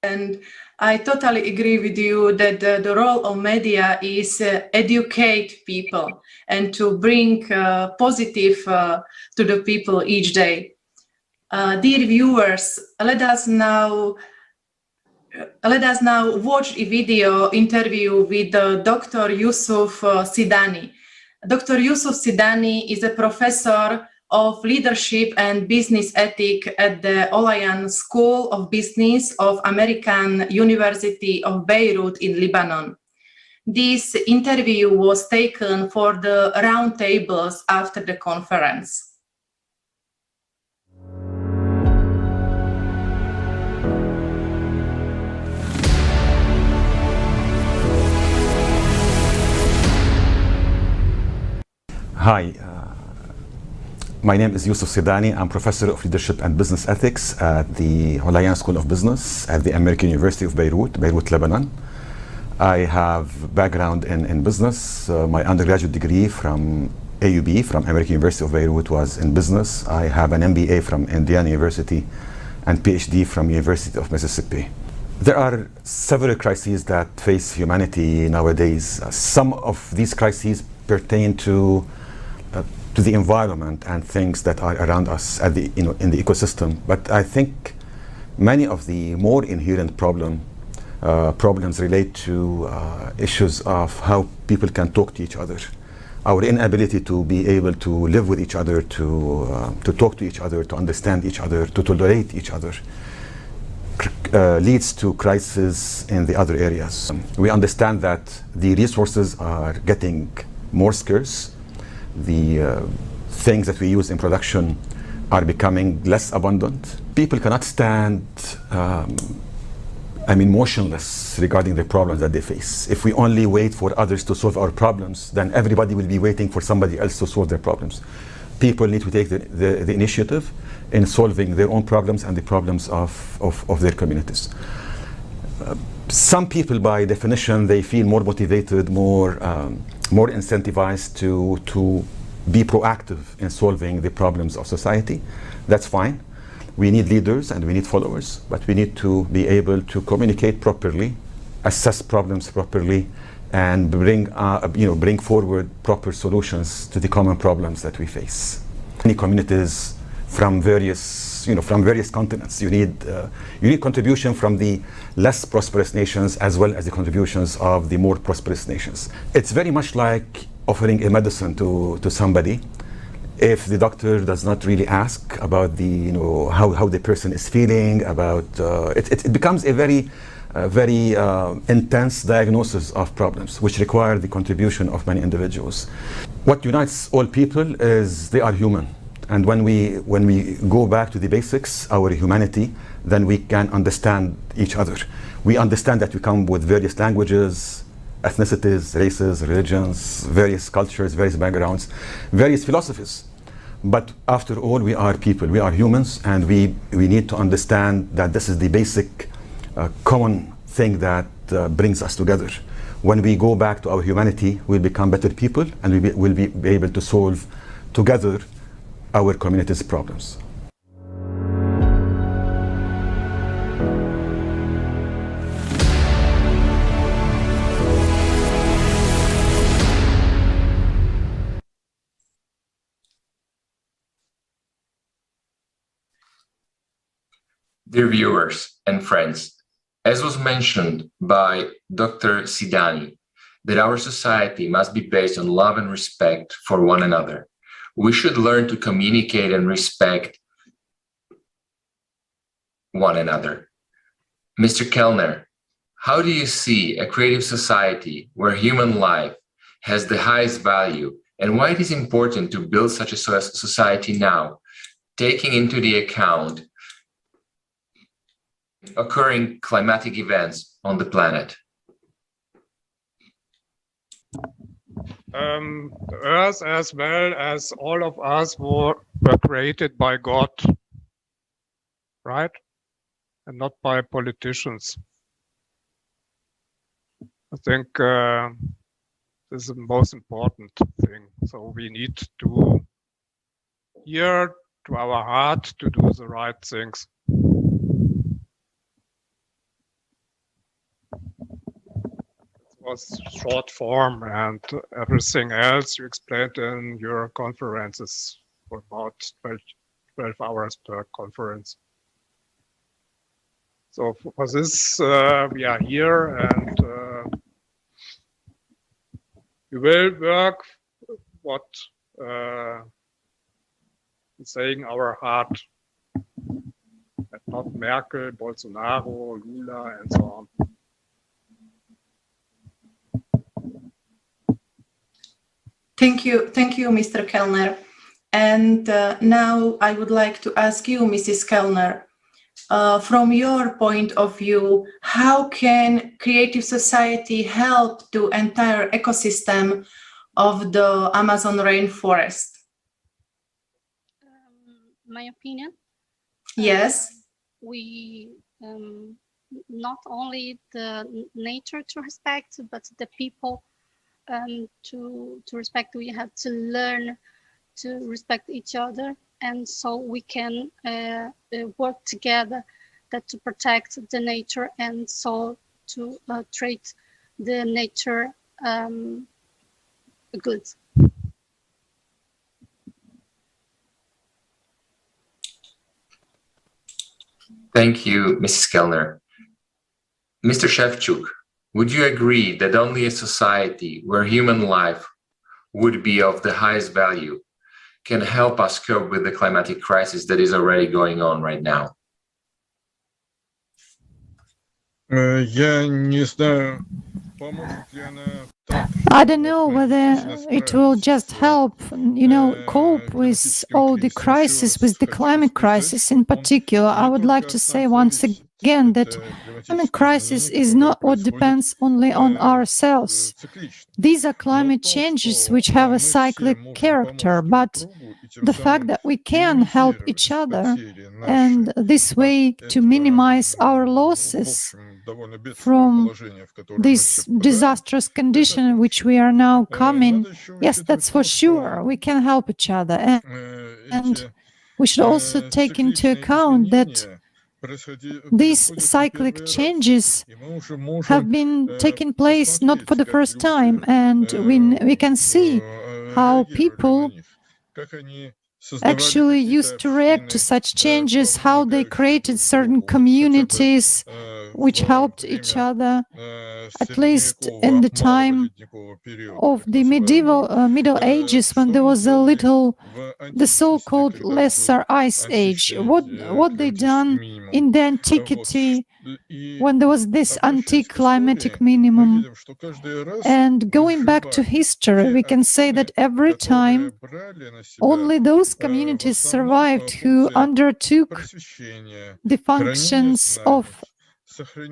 And I totally agree with you that the role of media is educate people and to bring positive to the people each day. Dear viewers, let us now watch a video interview with Dr. Yusuf Sidani. Dr. Yusuf Sidani is a professor of leadership and business ethics at the Olayan School of Business of American University of Beirut in Lebanon. This interview was taken for the roundtables after the conference. Hi, my name is Yusuf Sidani. I'm professor of leadership and business ethics at the Olayan School of Business at the American University of Beirut, Lebanon. I have background in business. My undergraduate degree from AUB, from American University of Beirut, was in business. I have an MBA from Indiana University and PhD from University of Mississippi. There are several crises that face humanity nowadays. Some of these crises pertain to the environment and things that are around us in the ecosystem. But I think many of the more inherent problems relate to issues of how people can talk to each other. Our inability to be able to live with each other, to talk to each other, to understand each other, to tolerate each other, leads to crises in the other areas. We understand that the resources are getting more scarce. The things that we use in production are becoming less abundant. People cannot stand, motionless regarding the problems that they face. If we only wait for others to solve our problems, then everybody will be waiting for somebody else to solve their problems. People need to take the initiative in solving their own problems and the problems of their communities. Some people, by definition, they feel more motivated, more incentivized to be proactive in solving the problems of society. That's fine. We need leaders and we need followers, but we need to be able to communicate properly, assess problems properly, and bring forward proper solutions to the common problems that we face. Many communities from various continents. You need contribution from the less prosperous nations as well as the contributions of the more prosperous nations. It's very much like offering a medicine to somebody. If the doctor does not really ask about how the person is feeling, about it becomes a very intense diagnosis of problems, which require the contribution of many individuals. What unites all people is they are human. And when we go back to the basics, our humanity, then we can understand each other. We understand that we come with various languages, ethnicities, races, religions, various cultures, various backgrounds, various philosophies. But after all, we are people, we are humans, and we need to understand that this is the basic common thing that brings us together. When we go back to our humanity, we'll become better people, and we'll be able to solve together our community's problems. Dear viewers and friends, as was mentioned by Dr. Sidani, that our society must be based on love and respect for one another. We should learn to communicate and respect one another. Mr. Kellner, how do you see a creative society where human life has the highest value, and why it is important to build such a society now, taking into the account occurring climatic events on the planet? The Earth, as well as all of us, were created by God, right? And not by politicians. I think this is the most important thing. So we need to hear to our heart to do the right things. It was short form, and everything else you explained in your conferences for about 12 hours per conference. So for this, we are here, and we will work what is saying our heart, and not Merkel, Bolsonaro, Lula, and so on. Thank you, Mr. Kellner. And now I would like to ask you, Mrs. Kellner, from your point of view, how can creative society help the entire ecosystem of the Amazon rainforest? My opinion? Yes. We not only the nature to respect, but the people to respect. We have to learn to respect each other, and so we can work together to protect the nature, and so to treat the nature good. Thank you, Mrs. Kellner. Mr. Shevchuk, would you agree that only a society where human life would be of the highest value can help us cope with the climatic crisis that is already going on right now? I don't know whether it will just help, cope with all the crisis, with the climate crisis in particular. I would like to say once again that climate crisis is not what depends only on ourselves. These are climate changes which have a cyclic character, but the fact that we can help each other and this way to minimize our losses from this disastrous condition in which we are now coming, yes, that's for sure. We can help each other. And we should also take into account that these cyclic changes have been taking place not for the first time, and we can see how people actually used to react to such changes, how they created certain communities which helped each other, at least in the time of the Middle Ages, when there was the so-called Lesser Ice Age. What they done in the antiquity, when there was this anti-climatic minimum. And going back to history, we can say that every time only those communities survived who undertook the functions of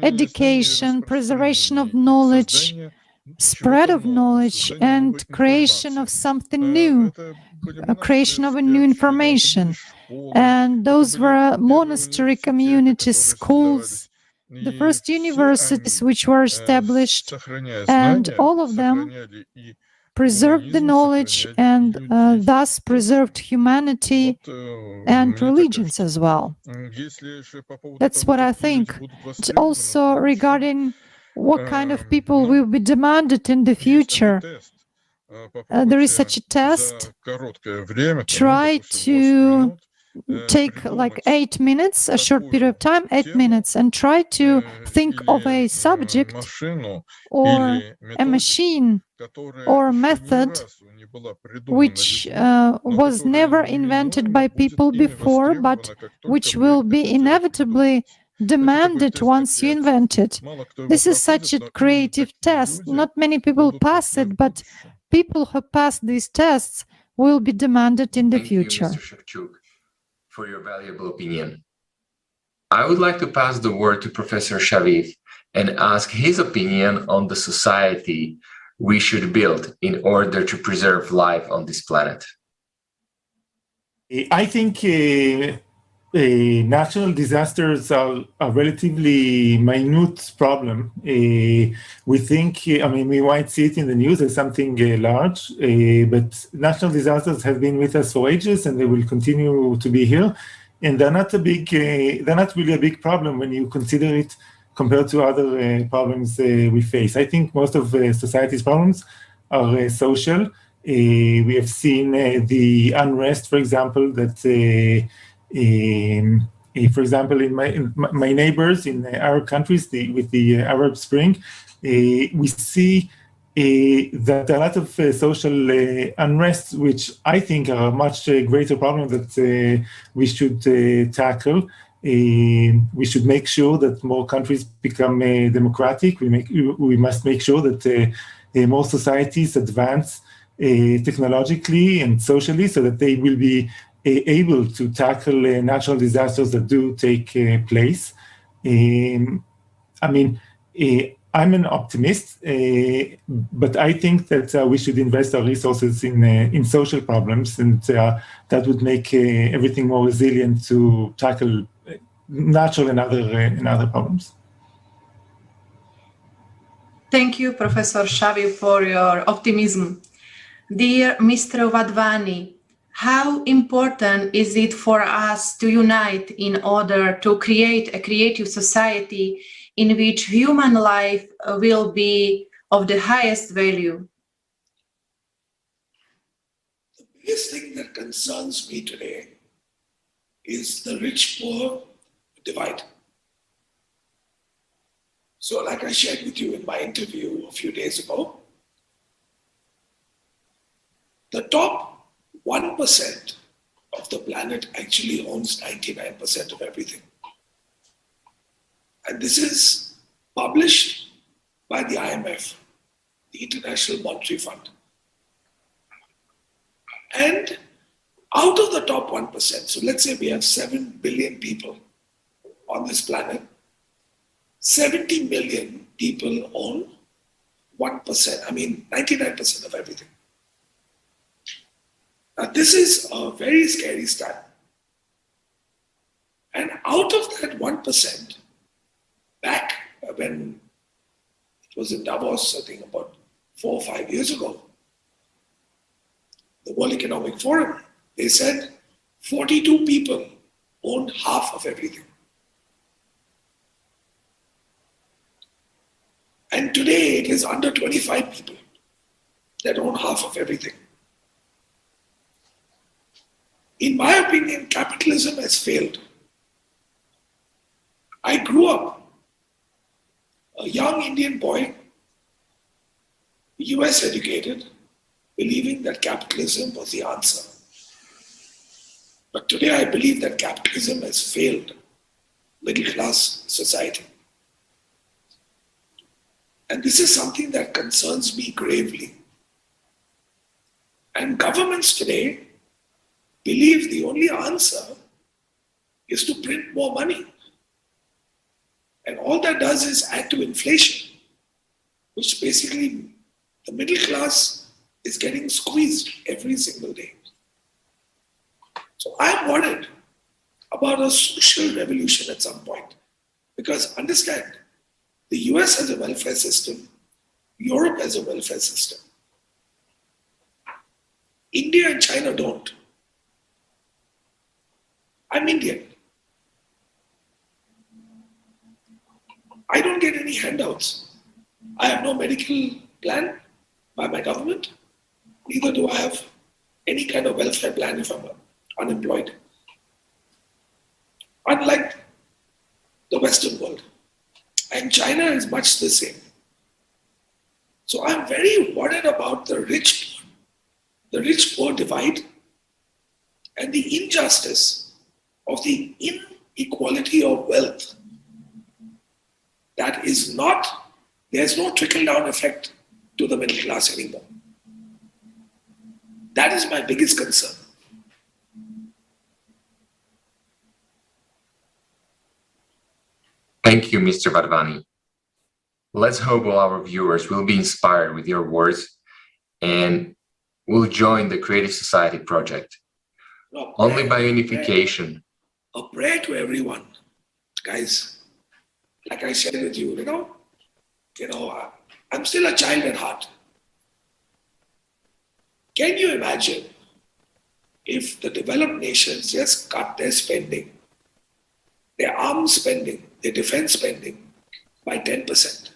education, preservation of knowledge, spread of knowledge, and creation of something new, creation of a new information. And those were monastery communities, schools, the first universities which were established, and all of them preserved the knowledge and thus preserved humanity and religions as well. That's what I think. Also regarding what kind of people will be demanded in the future, there is such a test. Try to take like 8 minutes, a short period of time, 8 minutes, and try to think of a subject or a machine or method which was never invented by people before, but which will be inevitably demanded once you invent it. This is such a creative test. Not many people pass it, but people who pass these tests will be demanded in the future. Thank you, Mr. Shevchuk, for your valuable opinion. I would like to pass the word to Professor Shaviv and ask his opinion on the society we should build in order to preserve life on this planet. I think natural disasters are a relatively minute problem. We think, I mean, we might see it in the news as something large, but natural disasters have been with us for ages and they will continue to be here. And they're not really a big problem when you consider it compared to other problems we face. I think most of society's problems are social. We have seen the unrest, for example, that for example, in my neighbors in Arab countries, with the Arab Spring, we see that a lot of social unrest, which I think are a much greater problem that we should tackle. We should make sure that more countries become democratic. We must make sure that more societies advance technologically and socially so that they will be able to tackle natural disasters that do take place. I mean, I'm an optimist, but I think that we should invest our resources in social problems, and that would make everything more resilient to tackle natural and other problems. Thank you, Professor Shaviv, for your optimism. Dear Mr. Wadhwani, how important is it for us to unite in order to create a creative society in which human life will be of the highest value? The biggest thing that concerns me today is the rich-poor divide. So like I shared with you in my interview a few days ago, the top 1% of the planet actually owns 99% of everything. And this is published by the IMF, the International Monetary Fund. And out of the top 1%, so let's say we have 7 billion people on this planet, 70 million people own 1%, I mean 99% of everything. Now this is a very scary stat. And out of that 1%, back when it was in Davos, I think about 4 or 5 years ago, the World Economic Forum, they said 42 people own half of everything. And today it is under 25 people that own half of everything. In my opinion, capitalism has failed. I grew up a young Indian boy, US educated, believing that capitalism was the answer. But today I believe that capitalism has failed middle class society. And this is something that concerns me gravely. And governments today believe the only answer is to print more money. And all that does is add to inflation, which basically the middle class is getting squeezed every single day. So I'm worried about a social revolution at some point. Because understand, the US has a welfare system, Europe has a welfare system. India and China don't. I'm Indian. I don't get any handouts. I have no medical plan by my government. Neither do I have any kind of welfare plan if I'm unemployed. unlike the Western world. And China is much the same. So I'm very worried about the rich-poor divide and the injustice of the inequality of wealth. That is not, there's no trickle-down effect to the middle class anymore. That is my biggest concern. Thank you, Mr. Wadhwani. Let's hope all our viewers will be inspired with your words and will join the Creative Society project. Only by unification. A prayer to everyone, guys. Like I shared with you, I'm still a child at heart. Can you imagine if the developed nations just cut their spending, their arms spending, their defense spending by 10%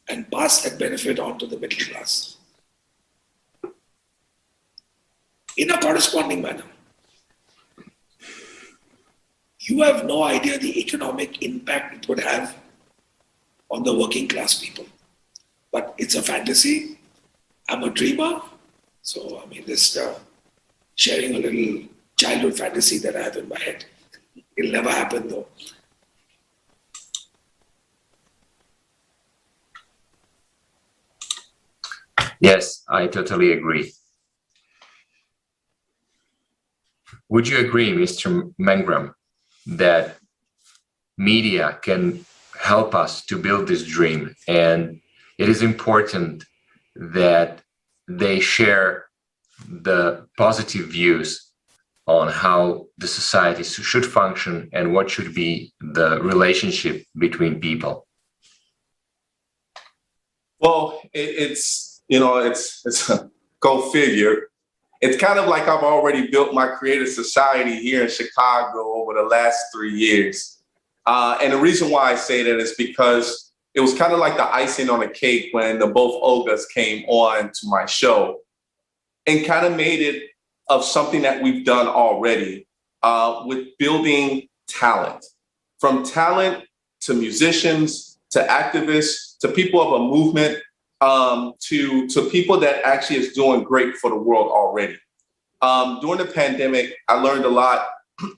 and pass that benefit on to the middle class in a corresponding manner? You have no idea the economic impact it would have on the working class people. But it's a fantasy. I'm a dreamer. So, just sharing a little childhood fantasy that I have in my head. It'll never happen though. Yes, I totally agree. Would you agree, Mr. Mengram, that media can help us to build this dream, and it is important that they share the positive views on how the society should function and what should be the relationship between people? Well, it's a go figure. It's kind of like I've already built my creative society here in Chicago over the last 3 years. And the reason why I say that is because it was kind of like the icing on the cake when the both Olgas came on to my show and kind of made it of something that we've done already with building talent. From talent to musicians, to activists, to people of a movement, to people that actually is doing great for the world already. During the pandemic, I learned a lot.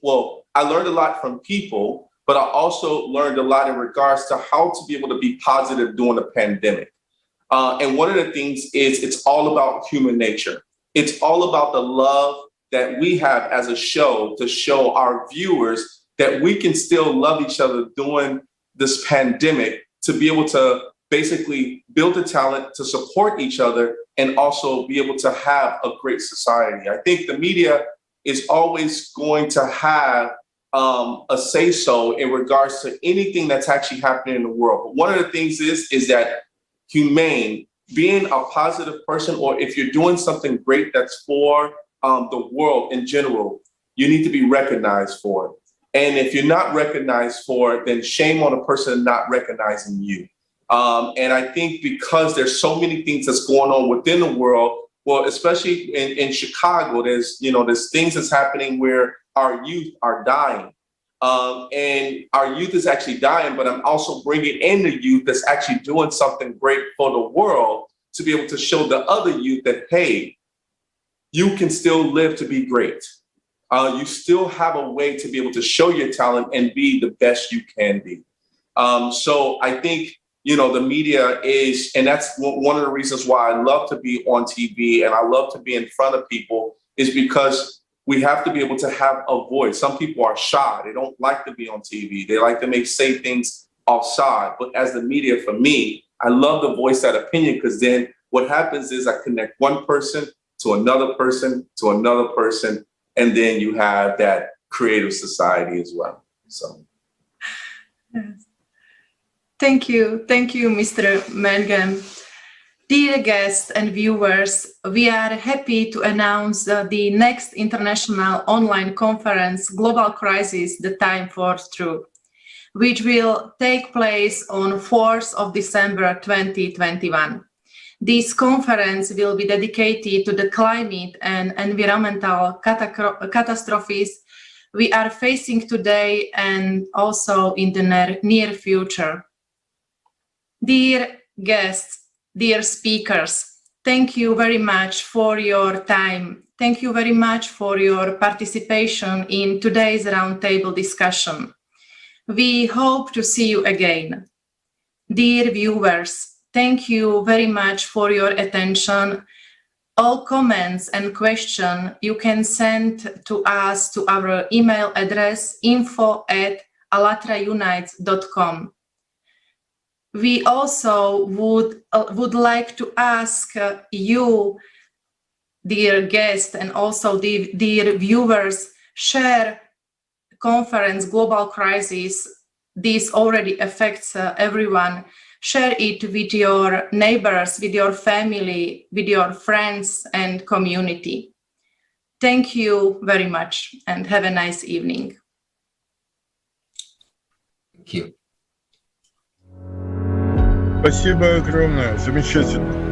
Well, I learned a lot from people, but I also learned a lot in regards to how to be able to be positive during the pandemic. And one of the things is it's all about human nature. It's all about the love that we have as a show to show our viewers that we can still love each other during this pandemic, to be able to basically build the talent to support each other and also be able to have a great society. I think the media is always going to have a say-so in regards to anything that's actually happening in the world. But one of the things is that humane, being a positive person, or if you're doing something great that's for the world in general, you need to be recognized for it. And if you're not recognized for it, then shame on a person not recognizing you. And I think because there's so many things that's going on within the world, well, especially in Chicago, there's things that's happening where our youth are dying. And our youth is actually dying, but I'm also bringing in the youth that's actually doing something great for the world to be able to show the other youth that, hey, you can still live to be great. You still have a way to be able to show your talent and be the best you can be. So I think, the media is, and that's one of the reasons why I love to be on TV and I love to be in front of people, is because we have to be able to have a voice. Some people are shy. They don't like to be on TV. They like to say things outside. But as the media, for me, I love to voice that opinion, because then what happens is I connect one person to another person to another person, and then you have that creative society as well. So. Yes. Thank you, Mr. Mengram. Dear guests and viewers, we are happy to announce the next international online conference, Global Crisis, The Time for Truth, which will take place on 4th of December 2021. This conference will be dedicated to the climate and environmental catastrophes we are facing today and also in the near future. Dear guests, dear speakers, thank you very much for your time. Thank you very much for your participation in today's roundtable discussion. We hope to see you again. Dear viewers, thank you very much for your attention. All comments and questions you can send to us to our email address info@allatraunites.com. We also would like to ask you, dear guests, and also dear viewers, share conference Global Crisis. This already affects everyone. Share it with your neighbors, with your family, with your friends and community. Thank you very much and have a nice evening. Thank you. Спасибо огромное, замечательно.